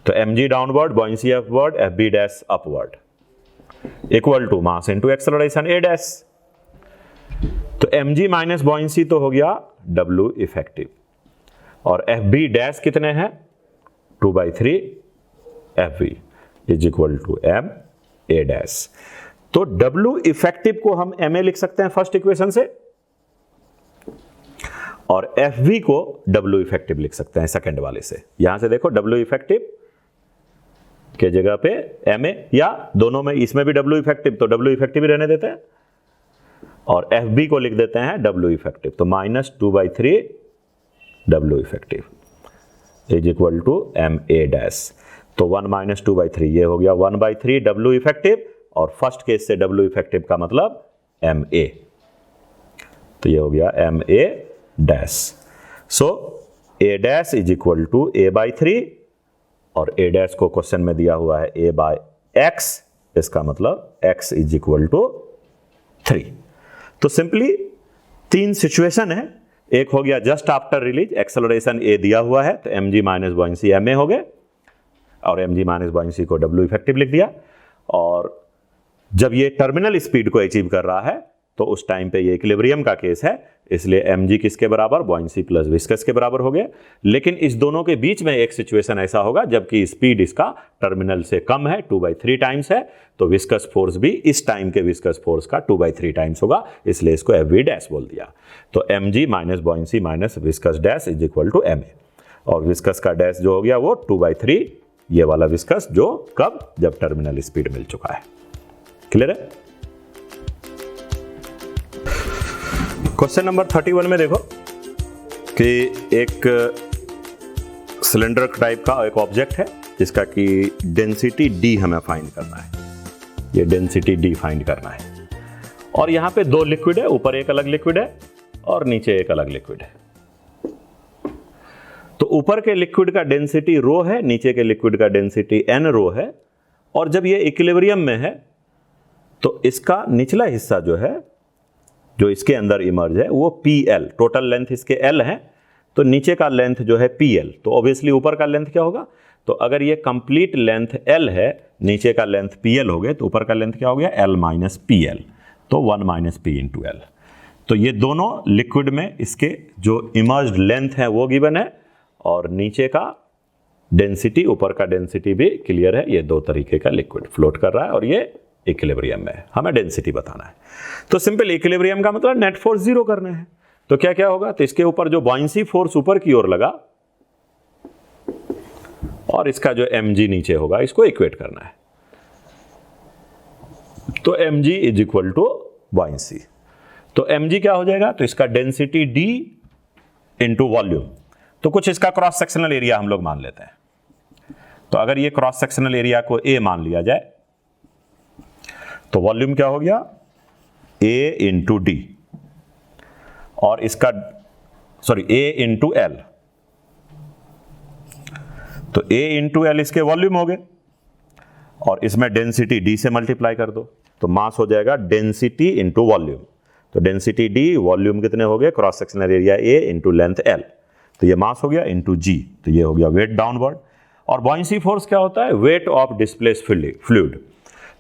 तो mg downward, buoyancy upward, fb dash upward equal to mass into acceleration a dash. तो mg माइनस बॉयंसी तो हो गया w इफेक्टिव, और fb डैश कितने हैं 2/3 fv is equal to m a dash. तो w इफेक्टिव को हम ma लिख सकते हैं फर्स्ट इक्वेशन से, और fv को w इफेक्टिव लिख सकते हैं सेकंड वाले से। यहां से देखो w इफेक्टिव के जगह पे ma, या दोनों में, इसमें भी w इफेक्टिव, तो w इफेक्टिव ही रहने देते हैं, और fb को लिख देते हैं w इफेक्टिव। तो minus 2/3 w effective is equal to m a dash. तो 1 माइनस 2/3 ये हो गया 1/3 w इफेक्टिव, और फर्स्ट केस से w इफेक्टिव का मतलब m a, तो ये हो गया m a dash. So a dash is equal to a/3, और a डैश को क्वेश्चन में दिया हुआ है a/x, इसका मतलब x इज इक्वल टू 3। तो सिंपली 3 सिचुएशन है, एक हो गया just after release, acceleration a दिया हुआ है, तो mg माइनस बॉयंसी ma हो गए, और mg माइनस बॉयंसी को w इफेक्टिव लिख दिया। और जब ये टर्मिनल स्पीड को अचीव कर रहा है तो उस टाइम पे ये इक्विलिब्रियम का केस है, इसलिए mg किसके बराबर, बॉयंसी प्लस विस्कस के बराबर हो गए। लेकिन इस दोनों के बीच में एक सिचुएशन ऐसा होगा जबकि स्पीड इसका टर्मिनल से कम है, 2/3 टाइम्स है, तो विस्कस फोर्स भी इस टाइम के विस्कस फोर्स का 2/3 टाइम्स होगा, इसलिए इसको fv डैश बोल दिया। तो mg minus buoyancy minus viscous dash is equal to ma, और विस्कस का डैश जो हो गया वो 2/3, ये वाला विस्कस, जो कब, जब टर्मिनल स्पीड मिल चुका है। क्लियर है। क्वेश्चन नंबर 31 में देखो कि एक सिलेंडर टाइप का एक ऑब्जेक्ट है जिसका कि डेंसिटी d हमें फाइंड करना है, ये डेंसिटी d फाइंड करना है, और यहां पे 2 लिक्विड है, ऊपर एक अलग लिक्विड है और नीचे एक अलग लिक्विड है। तो ऊपर के लिक्विड का डेंसिटी रो है, नीचे के लिक्विड का डेंसिटी n रो है, और जब ये इक्विलिब्रियम में है तो इसका निचला हिस्सा जो है, जो इसके अंदर इमर्ज है, वो PL, टोटल लेंथ इसके L है, तो नीचे का लेंथ जो है PL, तो ऑब्वियसली ऊपर का लेंथ क्या होगा, तो अगर ये कंप्लीट लेंथ L है, नीचे का लेंथ PL हो गए, तो ऊपर का लेंथ क्या हो गया L माइनस PL, तो 1 माइनस P इंटू L। तो ये दोनों लिक्विड में इसके जो इमर्ज्ड लेंथ है वो गिवन है, और नीचे का डेंसिटी, ऊपर का डेंसिटी भी क्लियर है, ये 2 तरीके का लिक्विड फ्लोट कर रहा है, और ये इक्विलिब्रियम में, हमें डेंसिटी बताना है। तो सिंपल इक्विलिब्रियम का मतलब नेट फोर्स जीरो करना है। तो क्या क्या होगा, तो इसके ऊपर जो बॉयंसी फोर्स ऊपर की ओर लगा और इसका जो mg नीचे होगा, इसको इक्वेट करना है। तो mg is equal to buoyancy. तो mg क्या हो जाएगा, तो इसका डेंसिटी d इंटू वॉल्यूम। तो कुछ इसका क्रॉस सेक्शनल एरिया हम लोग मान लेते हैं। तो अगर ये क्रॉस सेक्शनल एरिया को a मान लिया जाए तो वॉल्यूम क्या हो गया, a इंटू डी, और इसका a इंटू एल। तो a इंटू एल इसके वॉल्यूम हो गए, और इसमें डेंसिटी d से मल्टीप्लाई कर दो, तो मास हो जाएगा डेंसिटी इंटू वॉल्यूम। तो डेंसिटी d, वॉल्यूम कितने हो गए, cross sectional area a into length l। तो ये मास हो गया इंटू g, तो ये हो गया वेट डाउनवर्ड। और बॉयंसी फोर्स क्या होता है, वेट ऑफ डिस्प्लेस फ्लूइड।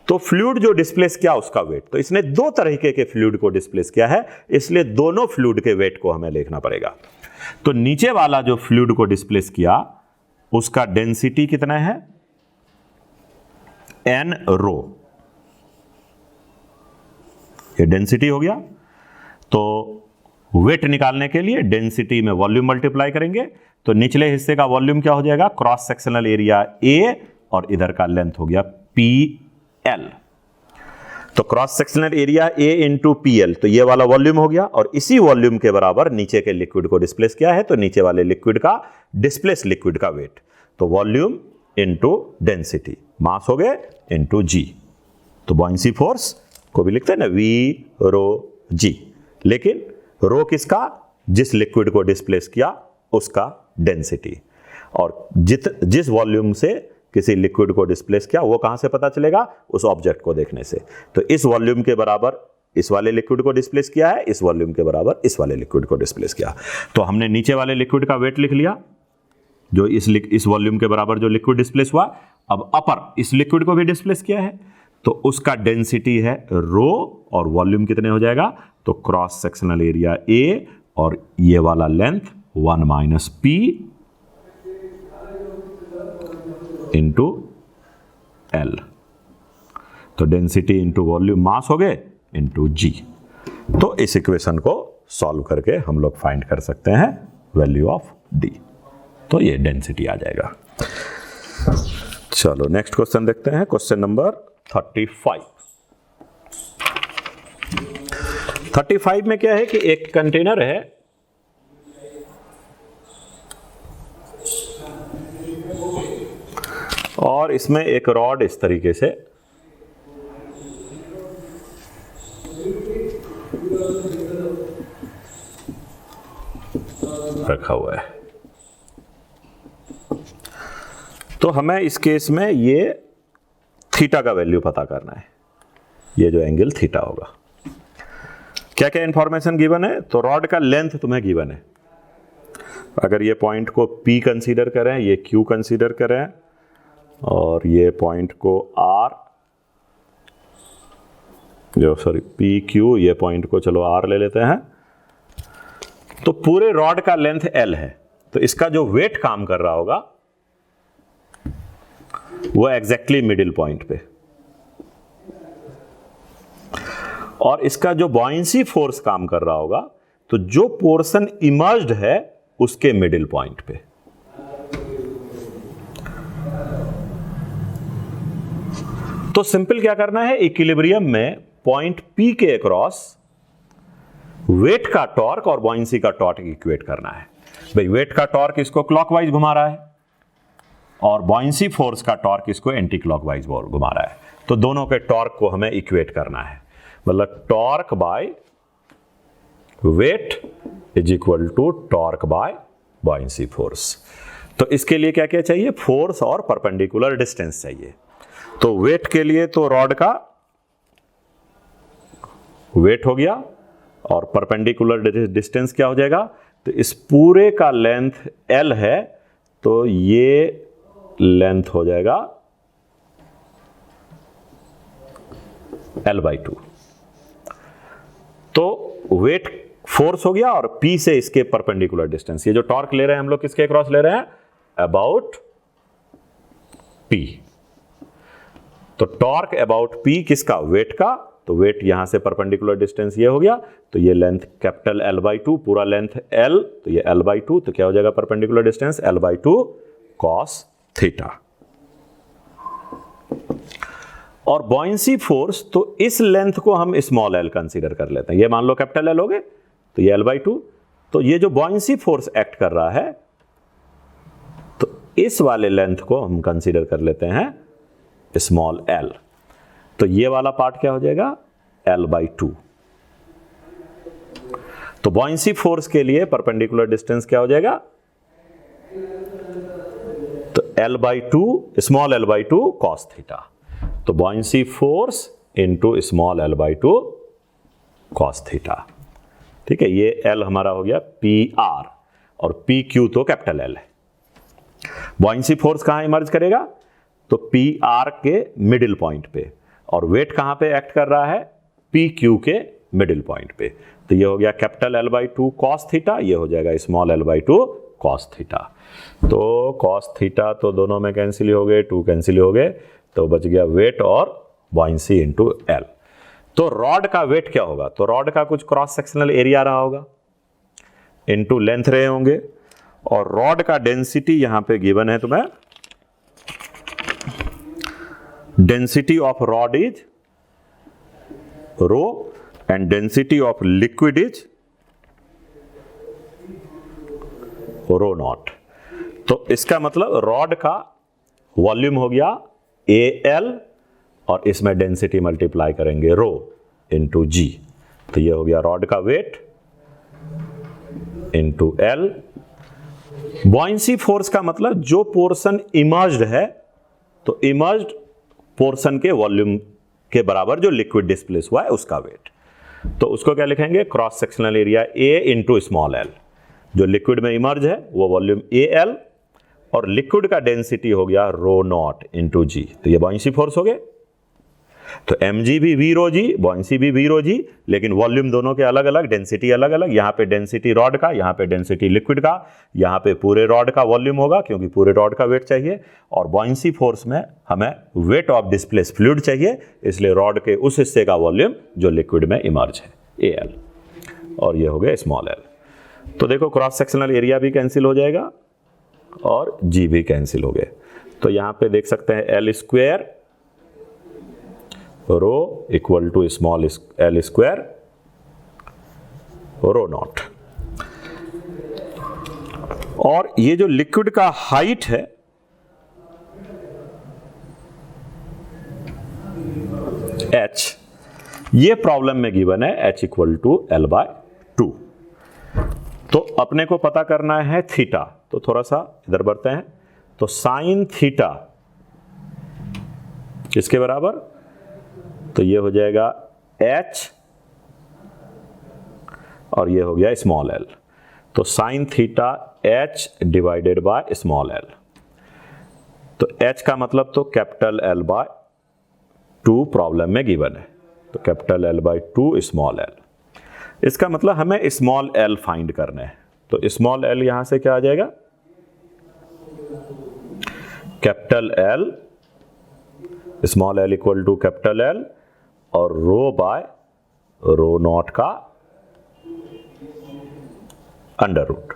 तो फ्लूइड जो डिस्प्लेस किया उसका वेट, तो इसने दो तरीके के फ्लूइड को डिस्प्लेस किया है, इसलिए दोनों फ्लूइड के वेट को हमें लिखना पड़ेगा। तो नीचे वाला जो फ्लूइड को डिस्प्लेस किया उसका डेंसिटी कितना है, n रो, ये डेंसिटी हो गया। तो वेट निकालने के लिए डेंसिटी में वॉल्यूम मल्टीप्लाई करेंगे, तो निचले हिस्से का वॉल्यूम क्या हो जाएगा, क्रॉस सेक्शनल एरिया A, और इधर का लेंथ हो गया PL। तो cross sectional area A into PL, तो ये वाला वॉल्यूम हो गया, और इसी वॉल्यूम के बराबर नीचे के लिक्विड को डिस्प्लेस किया है, तो नीचे वाले लिक्विड का डिस्प्लेस लिक्विड का वेट। तो वॉल्यूम इंटू डेंसिटी, मास हो गए इंटू G। तो बॉयंसी फोर्स को भी लिखते हैं ना V रो G, लेकिन रो किसका, जिस लिक्विड को डिस्प्लेस किया उसका डेंसिटी, और जिस वॉल्यूम से किसी लिक्विड को डिस्प्लेस किया वो कहां से पता चलेगा, उस ऑब्जेक्ट को देखने से। तो इस वॉल्यूम के बराबर इस वाले लिक्विड को डिस्प्लेस किया है, इस वॉल्यूम के बराबर इस वाले लिक्विड को डिस्प्लेस किया। तो हमने नीचे वाले लिक्विड का वेट लिख लिया, जो इस वॉल्यूम के बराबर जो लिक्विड डिस्प्लेस हुआ। अब अपर इस लिक्विड को भी डिस्प्लेस किया है, तो उसका डेंसिटी है रो, और वॉल्यूम कितने हो जाएगा, तो क्रॉस सेक्शनल एरिया A, और ये वाला length 1 minus P into L। तो डेंसिटी इंटू वॉल्यूम, मास हो गए इंटू G। तो इस इक्वेशन को सॉल्व करके हम लोग फाइंड कर सकते हैं वैल्यू ऑफ D। तो ये डेंसिटी आ जाएगा। चलो नेक्स्ट क्वेश्चन देखते हैं, क्वेश्चन नंबर 35। 35 में क्या है कि एक कंटेनर है, और इसमें एक रॉड इस तरीके से रखा हुआ है। तो हमें इस केस में ये थीटा का वैल्यू पता करना है, ये जो एंगल थीटा होगा। क्या क्या इंफॉर्मेशन गिवन है, तो रॉड का लेंथ तुम्हें गिवन है। अगर ये पॉइंट को P कंसीडर करें, ये Q कंसीडर करें, और ये पॉइंट को R, PQ, ये पॉइंट को चलो R ले लेते हैं, तो पूरे रॉड का लेंथ L है। तो इसका जो वेट काम कर रहा होगा वो एग्जैक्टली मिडिल पॉइंट पे, और इसका जो बॉयंसी फोर्स काम कर रहा होगा, तो जो पोर्शन इमर्ज्ड है उसके मिडिल पॉइंट पे। तो सिंपल क्या करना है, इक्विलिब्रियम में पॉइंट P के अक्रॉस वेट का टॉर्क और बॉयंसी का टॉर्क इक्वेट करना है। भाई वेट का टॉर्क इसको क्लॉकवाइज घुमा रहा है, और बॉयंसी फोर्स का टॉर्क इसको एंटी क्लॉकवाइज घुमा रहा है। तो दोनों के टॉर्क को हमें इक्वेट करना है, मतलब torque by weight is equal to torque by buoyancy force. तो इसके लिए क्या क्या चाहिए, फोर्स और परपेंडिकुलर डिस्टेंस चाहिए। तो वेट के लिए तो रॉड का वेट हो गया, और परपेंडिकुलर डिस्टेंस क्या हो जाएगा, तो इस पूरे का लेंथ L है, तो ये लेंथ हो जाएगा L/2। तो वेट फोर्स हो गया, और P से इसके परपेंडिकुलर डिस्टेंस, ये जो टॉर्क ले रहे हैं हम लोग किसके क्रॉस ले रहे हैं, अबाउट P। तो टॉर्क अबाउट पी किसका, वेट का, तो वेट यहां से परपेंडिकुलर डिस्टेंस ये हो गया, तो ये लेंथ कैपिटल L/2, पूरा लेंथ L, तो ये L/2, तो क्या हो जाएगा perpendicular distance L/2 cos theta. और बॉयंसी फोर्स, तो इस लेंथ को हम स्मॉल l कंसीडर कर लेते हैं, ये मान लो कैपिटल L हो गए, तो ये L/2, तो ये जो बॉयंसी फोर्स एक्ट कर रहा है, तो इस वाले लेंथ को हम कंसीडर कर लेते हैं स्मॉल l, तो ये वाला पार्ट क्या हो जाएगा L/2। तो बॉयंसी फोर्स के लिए परपेंडिकुलर डिस्टेंस क्या हो जाएगा, तो L/2 small l/2 cos theta, तो buoyancy force into small l/2 cos theta. ठीक है, ये L हमारा हो गया PR और PQ तो कैपिटल L है। बॉयंसी फोर्स कहां इमर्ज करेगा, तो PR के मिडिल पॉइंट पे, और वेट कहां पे एक्ट कर रहा है, PQ के मिडिल पॉइंट पे, तो ये हो गया कैपिटल L/2 cos थीटा, ये हो जाएगा स्मॉल l/2 cos थीटा। तो cos थीटा तो दोनों में कैंसिल हो गए, 2 कैंसिल हो गए, तो बच गया वेट और बॉयंसी इंटू L। तो रॉड का वेट क्या होगा, तो रॉड का कुछ क्रॉस सेक्शनल एरिया रहा होगा इंटू लेंथ रहे होंगे, और रॉड का डेंसिटी यहां पे गिवन है तुम्हें, density of rod is rho and density of liquid is rho not. तो इसका मतलब रॉड का वॉल्यूम हो गया AL और इसमें डेंसिटी मल्टीप्लाई करेंगे रो इंटू G, तो ये हो गया रॉड का weight into L। Buoyancy force का मतलब जो पोर्शन इमर्ज्ड है, तो इमर्ज्ड पोर्शन के वॉल्यूम के बराबर जो लिक्विड डिस्प्लेस हुआ है उसका वेट, तो उसको क्या लिखेंगे, cross sectional area A into small l, जो लिक्विड में इमर्ज है वो वॉल्यूम AL, और लिक्विड का डेंसिटी हो गया रो नॉट इंटू G, तो ये बॉयंसी फोर्स हो गए। तो mg भी v रो जी, बॉयंसी भी v रो जी, लेकिन वॉल्यूम दोनों के अलग अलग, डेंसिटी अलग अलग, यहां पे डेंसिटी रॉड का, यहां पे डेंसिटी लिक्विड का, यहां पे पूरे रॉड का वॉल्यूम होगा क्योंकि पूरे रॉड का वेट चाहिए, और बॉयंसी फोर्स में हमें वेट ऑफ डिस्प्लेस फ्लूइड चाहिए, इसलिए रॉड के उस हिस्से का वॉल्यूम जो लिक्विड में इमर्ज है AL, और ये हो गया स्मॉल l। तो देखो क्रॉस सेक्शनल एरिया भी कैंसिल हो जाएगा और G भी कैंसिल हो गए, तो यहां पे देख सकते हैं L² rho equal to small l² rho naught. और ये जो लिक्विड का हाइट है h, ये प्रॉब्लम में गिवन है h इक्वल टू L/2। तो अपने को पता करना है थीटा, तो थोड़ा सा इधर बढ़ते हैं, तो साइन थीटा किसके बराबर, तो ये हो जाएगा h और ये हो गया स्मॉल l, तो sine theta h divided by small l, तो h का मतलब तो कैपिटल L/2 प्रॉब्लम में गिवन है, तो कैपिटल L/2 स्मॉल l, इसका मतलब हमें स्मॉल l फाइंड करना है, तो स्मॉल l यहां से क्या आ जाएगा, capital L small l equal to capital L और रो बाय रो नॉट का अंडर रूट,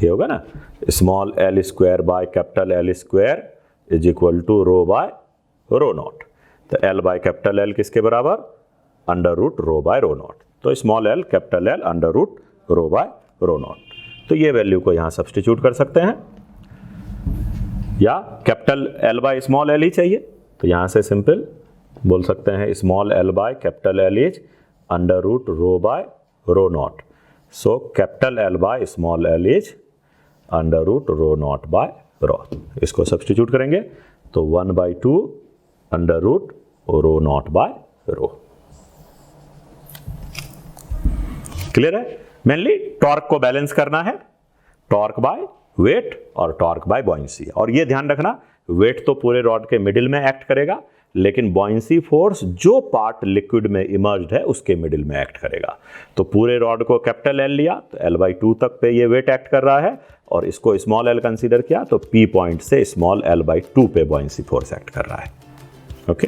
ये होगा ना, small l² by capital L² is equal to rho by rho not, तो L बाय कैपिटल L किसके बराबर, under root rho by rho not, तो small l capital L under root rho by rho not, तो ये value को यहां substitute कर सकते हैं, या capital L by small l ही चाहिए, तो यहां से सिंपल बोल सकते हैं small l by capital L is under root rho by rho not, so capital L by small l is under root rho not by rho, इसको substitute करेंगे तो 1/2 under root rho not by rho. Clear है, mainly torque को balance करना है, torque by weight और torque by buoyancy, और ये ध्यान रखना वेट तो पूरे रॉड के मिडिल में एक्ट करेगा, लेकिन बॉयंसी फोर्स जो पार्ट लिक्विड में इमर्ज्ड है उसके मिडिल में एक्ट करेगा। तो पूरे रॉड को कैपिटल L लिया तो L/2 तक पे ये वेट एक्ट कर रहा है, और इसको स्मॉल एल कंसीडर किया तो P पॉइंट से स्मॉल l/2 पे बॉयंसी फोर्स एक्ट कर रहा है। ओके,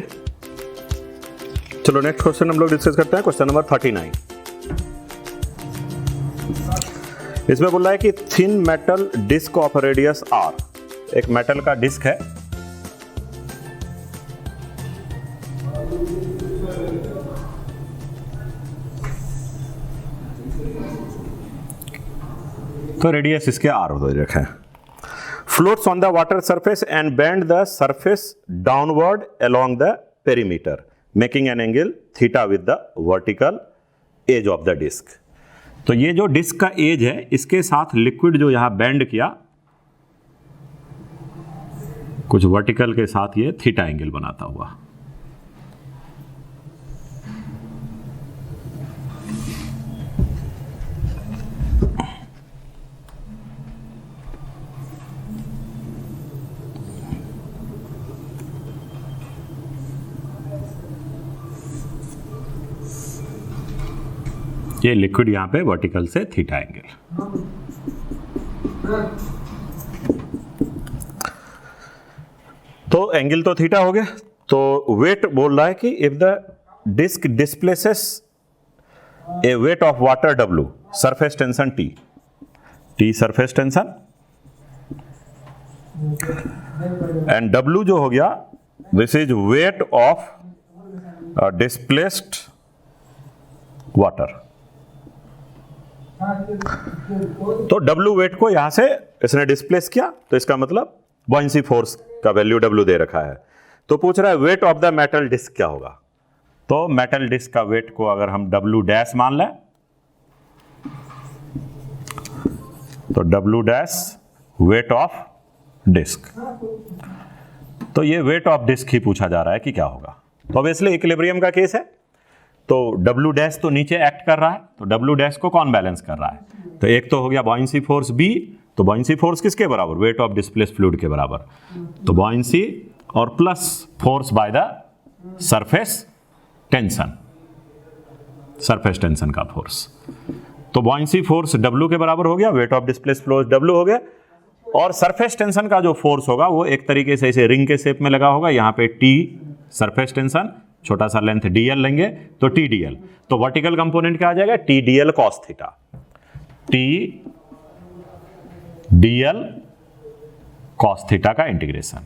चलो नेक्स्ट क्वेश्चन हम लोग डिस्कस करते हैं, क्वेश्चन नंबर 39। इसमें बोल रहा है कि thin metal disc of radius r, एक मेटल का डिस्क है, तो रेडियस इसके r दे रखा है, floats on the water surface and bend the surface downward along the perimeter making an angle theta with the vertical edge of the disc. तो ये जो डिस्क का एज है इसके साथ लिक्विड जो यहां बेंड किया कुछ वर्टिकल के साथ, ये थीटा एंगल बनाता हुआ। ये लिक्विड यहां पे वर्टिकल से थीटा एंगल। तो एंगल तो थीटा हो गया। तो वेट बोल रहा है कि if the disc displaces a weight of water W, surface tension T surface tension, and W जो हो गया this is weight of displaced water. तो W वेट को यहां से इसने डिस्प्लेस किया, तो इसका मतलब बॉयंसी फोर्स का वैल्यू W दे रखा है। तो पूछ रहा है weight of the metal disc क्या होगा। तो मेटल डिस्क का वेट को अगर हम W डैश मान लें तो W dash weight of disc, तो ये वेट ऑफ डिस्क ही पूछा जा रहा है कि क्या होगा। तो ऑब्वियसली इक्विलिब्रियम का केस है, तो W डैश तो नीचे एक्ट कर रहा है, तो W डैश को कौन बैलेंस कर रहा है। तो एक तो हो गया बॉयंसी फोर्स B, तो बॉयंसी फोर्स किसके बराबर, वेट ऑफ डिस्प्लेस्ड फ्लूइड के बराबर। तो बॉयंसी और plus force by the surface tension, surface tension का फोर्स। तो बॉयंसी फोर्स W के बराबर हो गया, weight of displaced fluid W हो गया, और सरफेस टेंशन का जो फोर्स होगा वो एक तरीके से ऐसे रिंग के शेप में लगा होगा। यहाँ पे T सरफेस टेंशन, छोटा सा लेंथ dl लेंगे तो TdL। तो वर्टिकल कंपोनेंट क्या आ जाएगा, TdL cos theta, TdL cos theta का integration.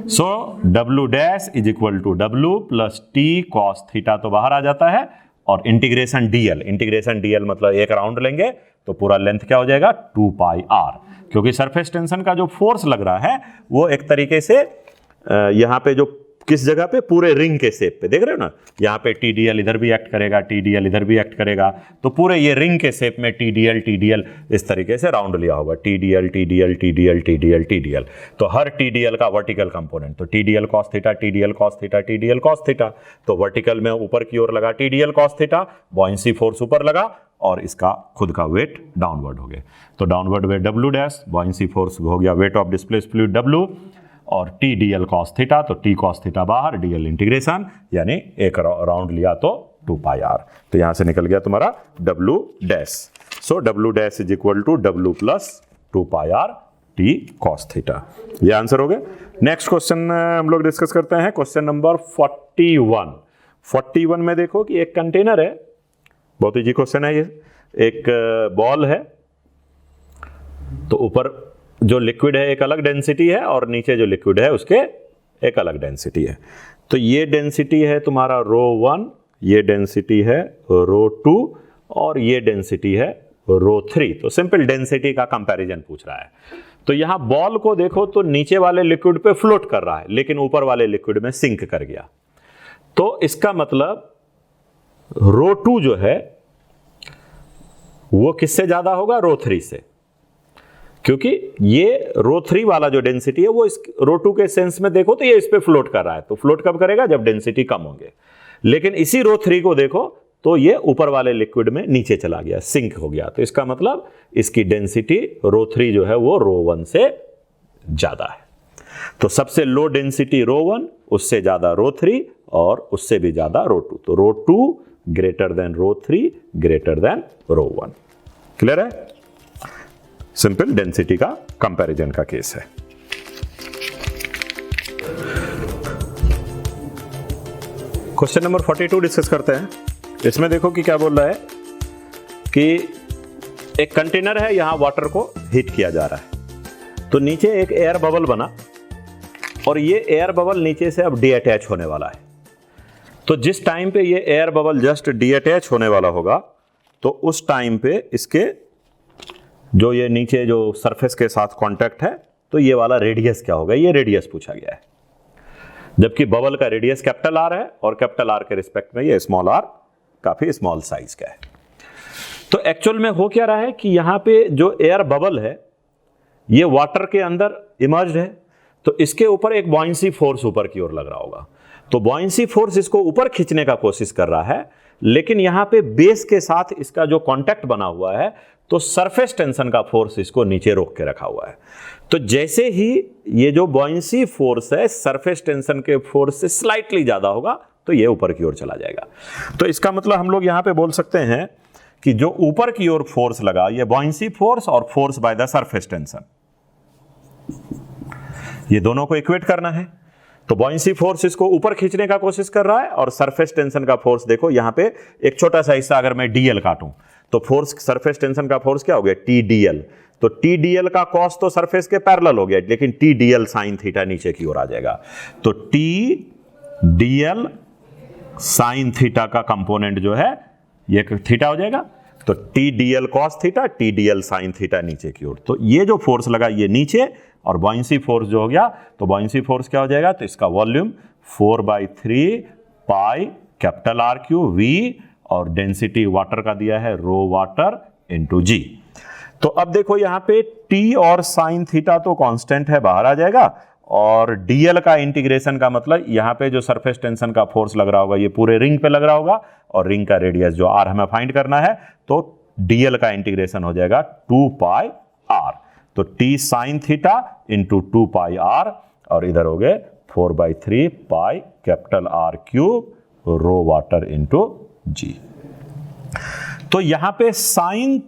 So W dash is equal to W plus T cos theta तो बाहर आ जाता है, और इंटीग्रेशन dl मतलब एक राउंड लेंगे तो पूरा लेंथ क्या हो जाएगा 2 पाई r, क्योंकि सरफेस टेंशन का जो फोर्स लग रहा है वो एक तरीके से यहाँ पे जो किस जगह पे, पूरे रिंग के शेप पे, देख रहे हो ना, यहाँ पे TdL इधर भी एक्ट करेगा, TdL इधर भी एक्ट करेगा, तो पूरे ये रिंग के शेप में TdL इस तरीके से राउंड लिया होगा, TdL। तो हर TdL का वर्टिकल कंपोनेंट, तो TdL cos थीटा, तो वर्टिकल में ऊपर की ओर लगा TdL cos theta, buoyancy force ऊपर लगा और इसका खुद का वेट डाउनवर्ड हो गया। तो downward weight W dash, buoyancy force हो गया weight of displaced fluid W, और TdL cos थीटा, तो T cos थीटा बाहर, dl इंटीग्रेशन, यानी एक राउंड लिया तो 2 पाई r। तो यहां से निकल गया तुम्हारा W dash. So W dash is equal to W plus 2 pi r T cos theta. ये आंसर हो गया। नेक्स्ट क्वेश्चन हम लोग डिस्कस करते हैं, क्वेश्चन नंबर 41 में देखो कि एक कंटेनर है, बहुत इजी क्वेश्चन है ये। एक बॉल है, तो ऊपर जो लिक्विड है एक अलग डेंसिटी है और नीचे जो लिक्विड है उसके एक अलग डेंसिटी है। तो ये डेंसिटी है तुम्हारा ρ1, ये डेंसिटी है ρ2 और ये डेंसिटी है ρ3। तो सिंपल डेंसिटी का कंपैरिजन पूछ रहा है। तो यहां बॉल को देखो तो नीचे वाले लिक्विड पे फ्लोट कर रहा है, लेकिन ऊपर वाले लिक्विड में सिंक कर गया। तो इसका मतलब ρ2 जो है वो किससे ज्यादा होगा, ρ3 से, क्योंकि ये ρ3 वाला जो डेंसिटी है वो इस ρ2 के सेंस में देखो तो ये इस पे फ्लोट कर रहा है। तो फ्लोट कब करेगा, जब डेंसिटी कम होंगे। लेकिन इसी ρ3 को देखो तो ये ऊपर वाले लिक्विड में नीचे चला गया, सिंक हो गया। तो इसका मतलब इसकी डेंसिटी ρ3 जो है वो ρ1 से ज्यादा है। तो सबसे लो डेंसिटी ρ1, उससे ज्यादा ρ3 और उससे भी ज्यादा ρ2। तो ρ2 greater than ρ3 greater than ρ1। Clear है। सिंपल डेंसिटी का कंपैरिजन का केस है। क्वेश्चन नंबर 42 डिस्कस करते हैं। इसमें देखो कि क्या बोल रहा है कि एक कंटेनर है, यहां वाटर को हीट किया जा रहा है, तो नीचे एक एयर बबल बना और ये एयर बबल नीचे से अब डीअटैच होने वाला है। तो जिस टाइम पे ये एयर बबल जस्ट डीअटैच होने वाला होगा तो उस टाइम पे इसके जो ये नीचे जो सरफेस के साथ कांटेक्ट है, तो ये वाला रेडियस क्या होगा, ये रेडियस पूछा गया है। जबकि बबल का रेडियस कैपिटल आर है और कैपिटल आर के रिस्पेक्ट में ये स्मॉल आर काफी स्मॉल साइज का है। तो एक्चुअल में हो क्या रहा है कि यहां पे जो एयर बबल है ये वाटर के अंदर इमर्ज्ड है, तो इसके ऊपर एक बॉयंसी फोर्स ऊपर की ओर लग रहा होगा। तो बॉयंसी फोर्स इसको ऊपर खींचने का कोशिश कर रहा है, लेकिन यहां पे बेस के साथ इसका जो कांटेक्ट बना हुआ है तो सरफेस टेंशन का फोर्स इसको नीचे रोक के रखा हुआ है। तो जैसे ही ये जो बॉयंसी फोर्स है सरफेस टेंशन के फोर्स से स्लाइटली ज्यादा होगा तो ये ऊपर की ओर चला जाएगा। तो इसका मतलब हम लोग यहां पे बोल सकते हैं कि जो ऊपर की ओर फोर्स लगा ये बॉयंसी फोर्स और force by the surface tension, ये दोनों को इक्वेट करना है। तो बॉयंसी फोर्स इसको ऊपर खींचने का कोशिश कर रहा है और सरफेस टेंशन का फोर्स देखो यहां पे एक छोटा सा हिस्सा अगर मैं डीएल काटूं तो फोर्स सरफेस टेंशन का फोर्स क्या हो गया, टी डीएल। तो टी डीएल का कॉस तो सरफेस के पैरेलल हो गया, लेकिन टी डीएल साइन थीटा नीचे की ओर आ जाएगा। तो टी डीएल साइन थीटा का कंपोनेंट जो है ये थीटा हो जाएगा। तो T DL cos theta, T DL sine theta नीचे की ओर। तो ये जो फोर्स लगा ये नीचे, और बॉयंसी फोर्स जो हो गया तो बॉयंसी फोर्स क्या हो जाएगा, तो इसका volume 4/3 pi capital R Q V, और डेंसिटी वाटर का दिया है रो वाटर इनटू जी। तो अब देखो यहां पे टी और साइन थीटा तो कांस्टेंट है, बाहर आ जाएगा, और डीएल का इंटीग्रेशन का मतलब यहां पे जो सरफेस टेंशन का फोर्स लग रहा होगा ये पूरे रिंग पे लग रहा होगा, और रिंग का रेडियस जो आर हमें फाइंड करना है, तो डीएल का इंटीग्रेशन हो जाएगा 2 पाई आर। तो T sine theta into 2 pi R, और इधर हो गए 4/3 pi capital R cube rho water into जी। तो यहां पे साइन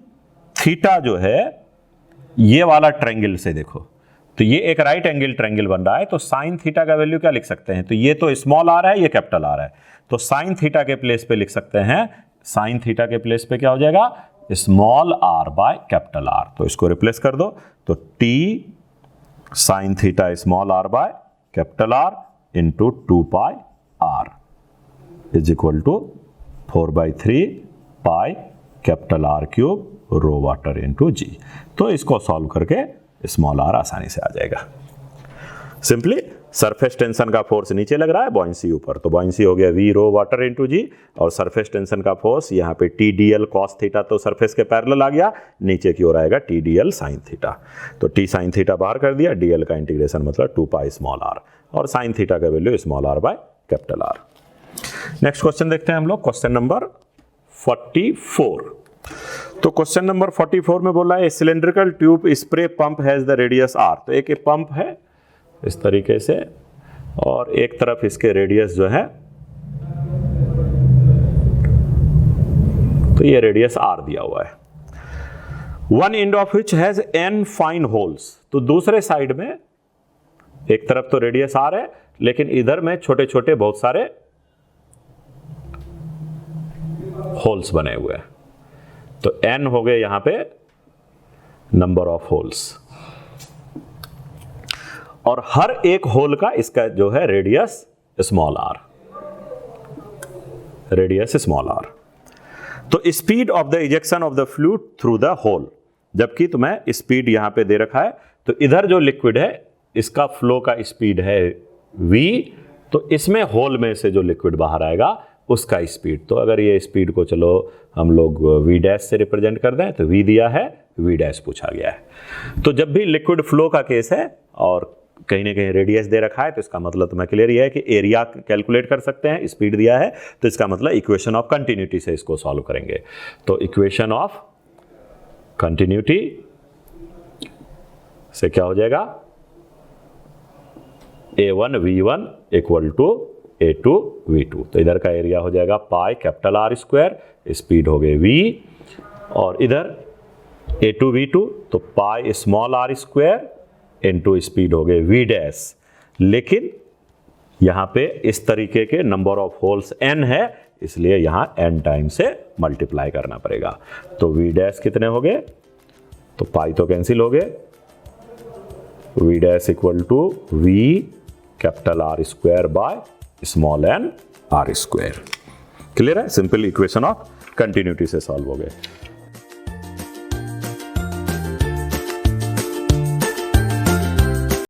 थीटा जो है ये वाला ट्रायंगल से देखो, तो ये एक राइट एंगल ट्रायंगल बन रहा है, तो साइन थीटा का वैल्यू क्या लिख सकते हैं, तो ये तो स्मॉल आर है, ये कैपिटल आर है, तो साइन थीटा के प्लेस पे लिख सकते हैं, साइन थीटा के प्लेस पे क्या हो जाएगा, small R by capital R. तो इसको रिप्लेस कर दो, तो T sine theta small R by capital R into 2 pi R is equal to 4/3 pi capital R cube rho water into जी। तो इसको सॉल्व करके स्मॉल आर आसानी से आ जाएगा। सिंपली सरफेस टेंशन का फोर्स नीचे लग रहा है, बॉयंसी ऊपर, तो बॉयंसी हो गया V rho water into g, और सरफेस टेंशन का फोर्स यहाँ पे T D L cos theta तो सरफेस के पैरेलल आ गया, नीचे की ओर आएगा T D L sine theta. तो टी साइन थीटा बाहर कर दिया, डी एल का इंटीग्रेशन मतलब 2 पाई स्मॉल आर, और साइन थीटा का value small R by capital R. Next question देखते हैं हम लोग, क्वेश्चन नंबर 44। तो क्वेश्चन नंबर 44 में बोला है cylindrical tube spray pump has the radius R. तो एक पंप है इस तरीके से, और एक तरफ इसके रेडियस जो है, तो ये रेडियस आर दिया हुआ है। One end of which has n fine holes. तो दूसरे साइड में एक तरफ तो रेडियस आर है, लेकिन इधर में छोटे छोटे बहुत सारे होल्स बने हुए हैं। तो n हो गए यहां पे नंबर ऑफ होल्स, और हर एक होल का इसका जो है radius small R, radius small R. तो speed of the ejection of the fluid through the hole, जबकि तुम्हें स्पीड यहां पे दे रखा है, तो इधर जो लिक्विड है इसका फ्लो का स्पीड है v, तो इसमें होल में से जो लिक्विड बाहर आएगा उसका स्पीड, तो अगर ये स्पीड को चलो हम लोग v डैश से रिप्रेजेंट कर दें, तो v दिया है, v डैश पूछा गया है। तो जब भी लिक्विड फ्लो का केस है और कहीं ना कहीं रेडियस दे रखा है, तो इसका मतलब तुम्हें क्लियर ये है कि एरिया कैलकुलेट कर सकते हैं, स्पीड दिया है, तो इसका मतलब इक्वेशन ऑफ कंटिन्यूटी से इसको सॉल्व करेंगे। तो इक्वेशन ऑफ कंटिन्यूटी से क्या हो जाएगा, A1 V1 equal to A2 V2। तो इधर का एरिया हो जाएगा pi capital R square, speed हो गई v, और इधर A2V2, तो pi small R square into speed हो गए V डैश। लेकिन यहां पे इस तरीके के नंबर ऑफ होल्स n है, इसलिए यहां n टाइम से मल्टीप्लाई करना पड़ेगा। तो V डैश कितने हो गए, तो पाई तो कैंसिल हो गए, V dash equal to V capital R square by small n R square. Clear है, सिंपल इक्वेशन ऑफ कंटिन्यूटी से सॉल्व हो गए।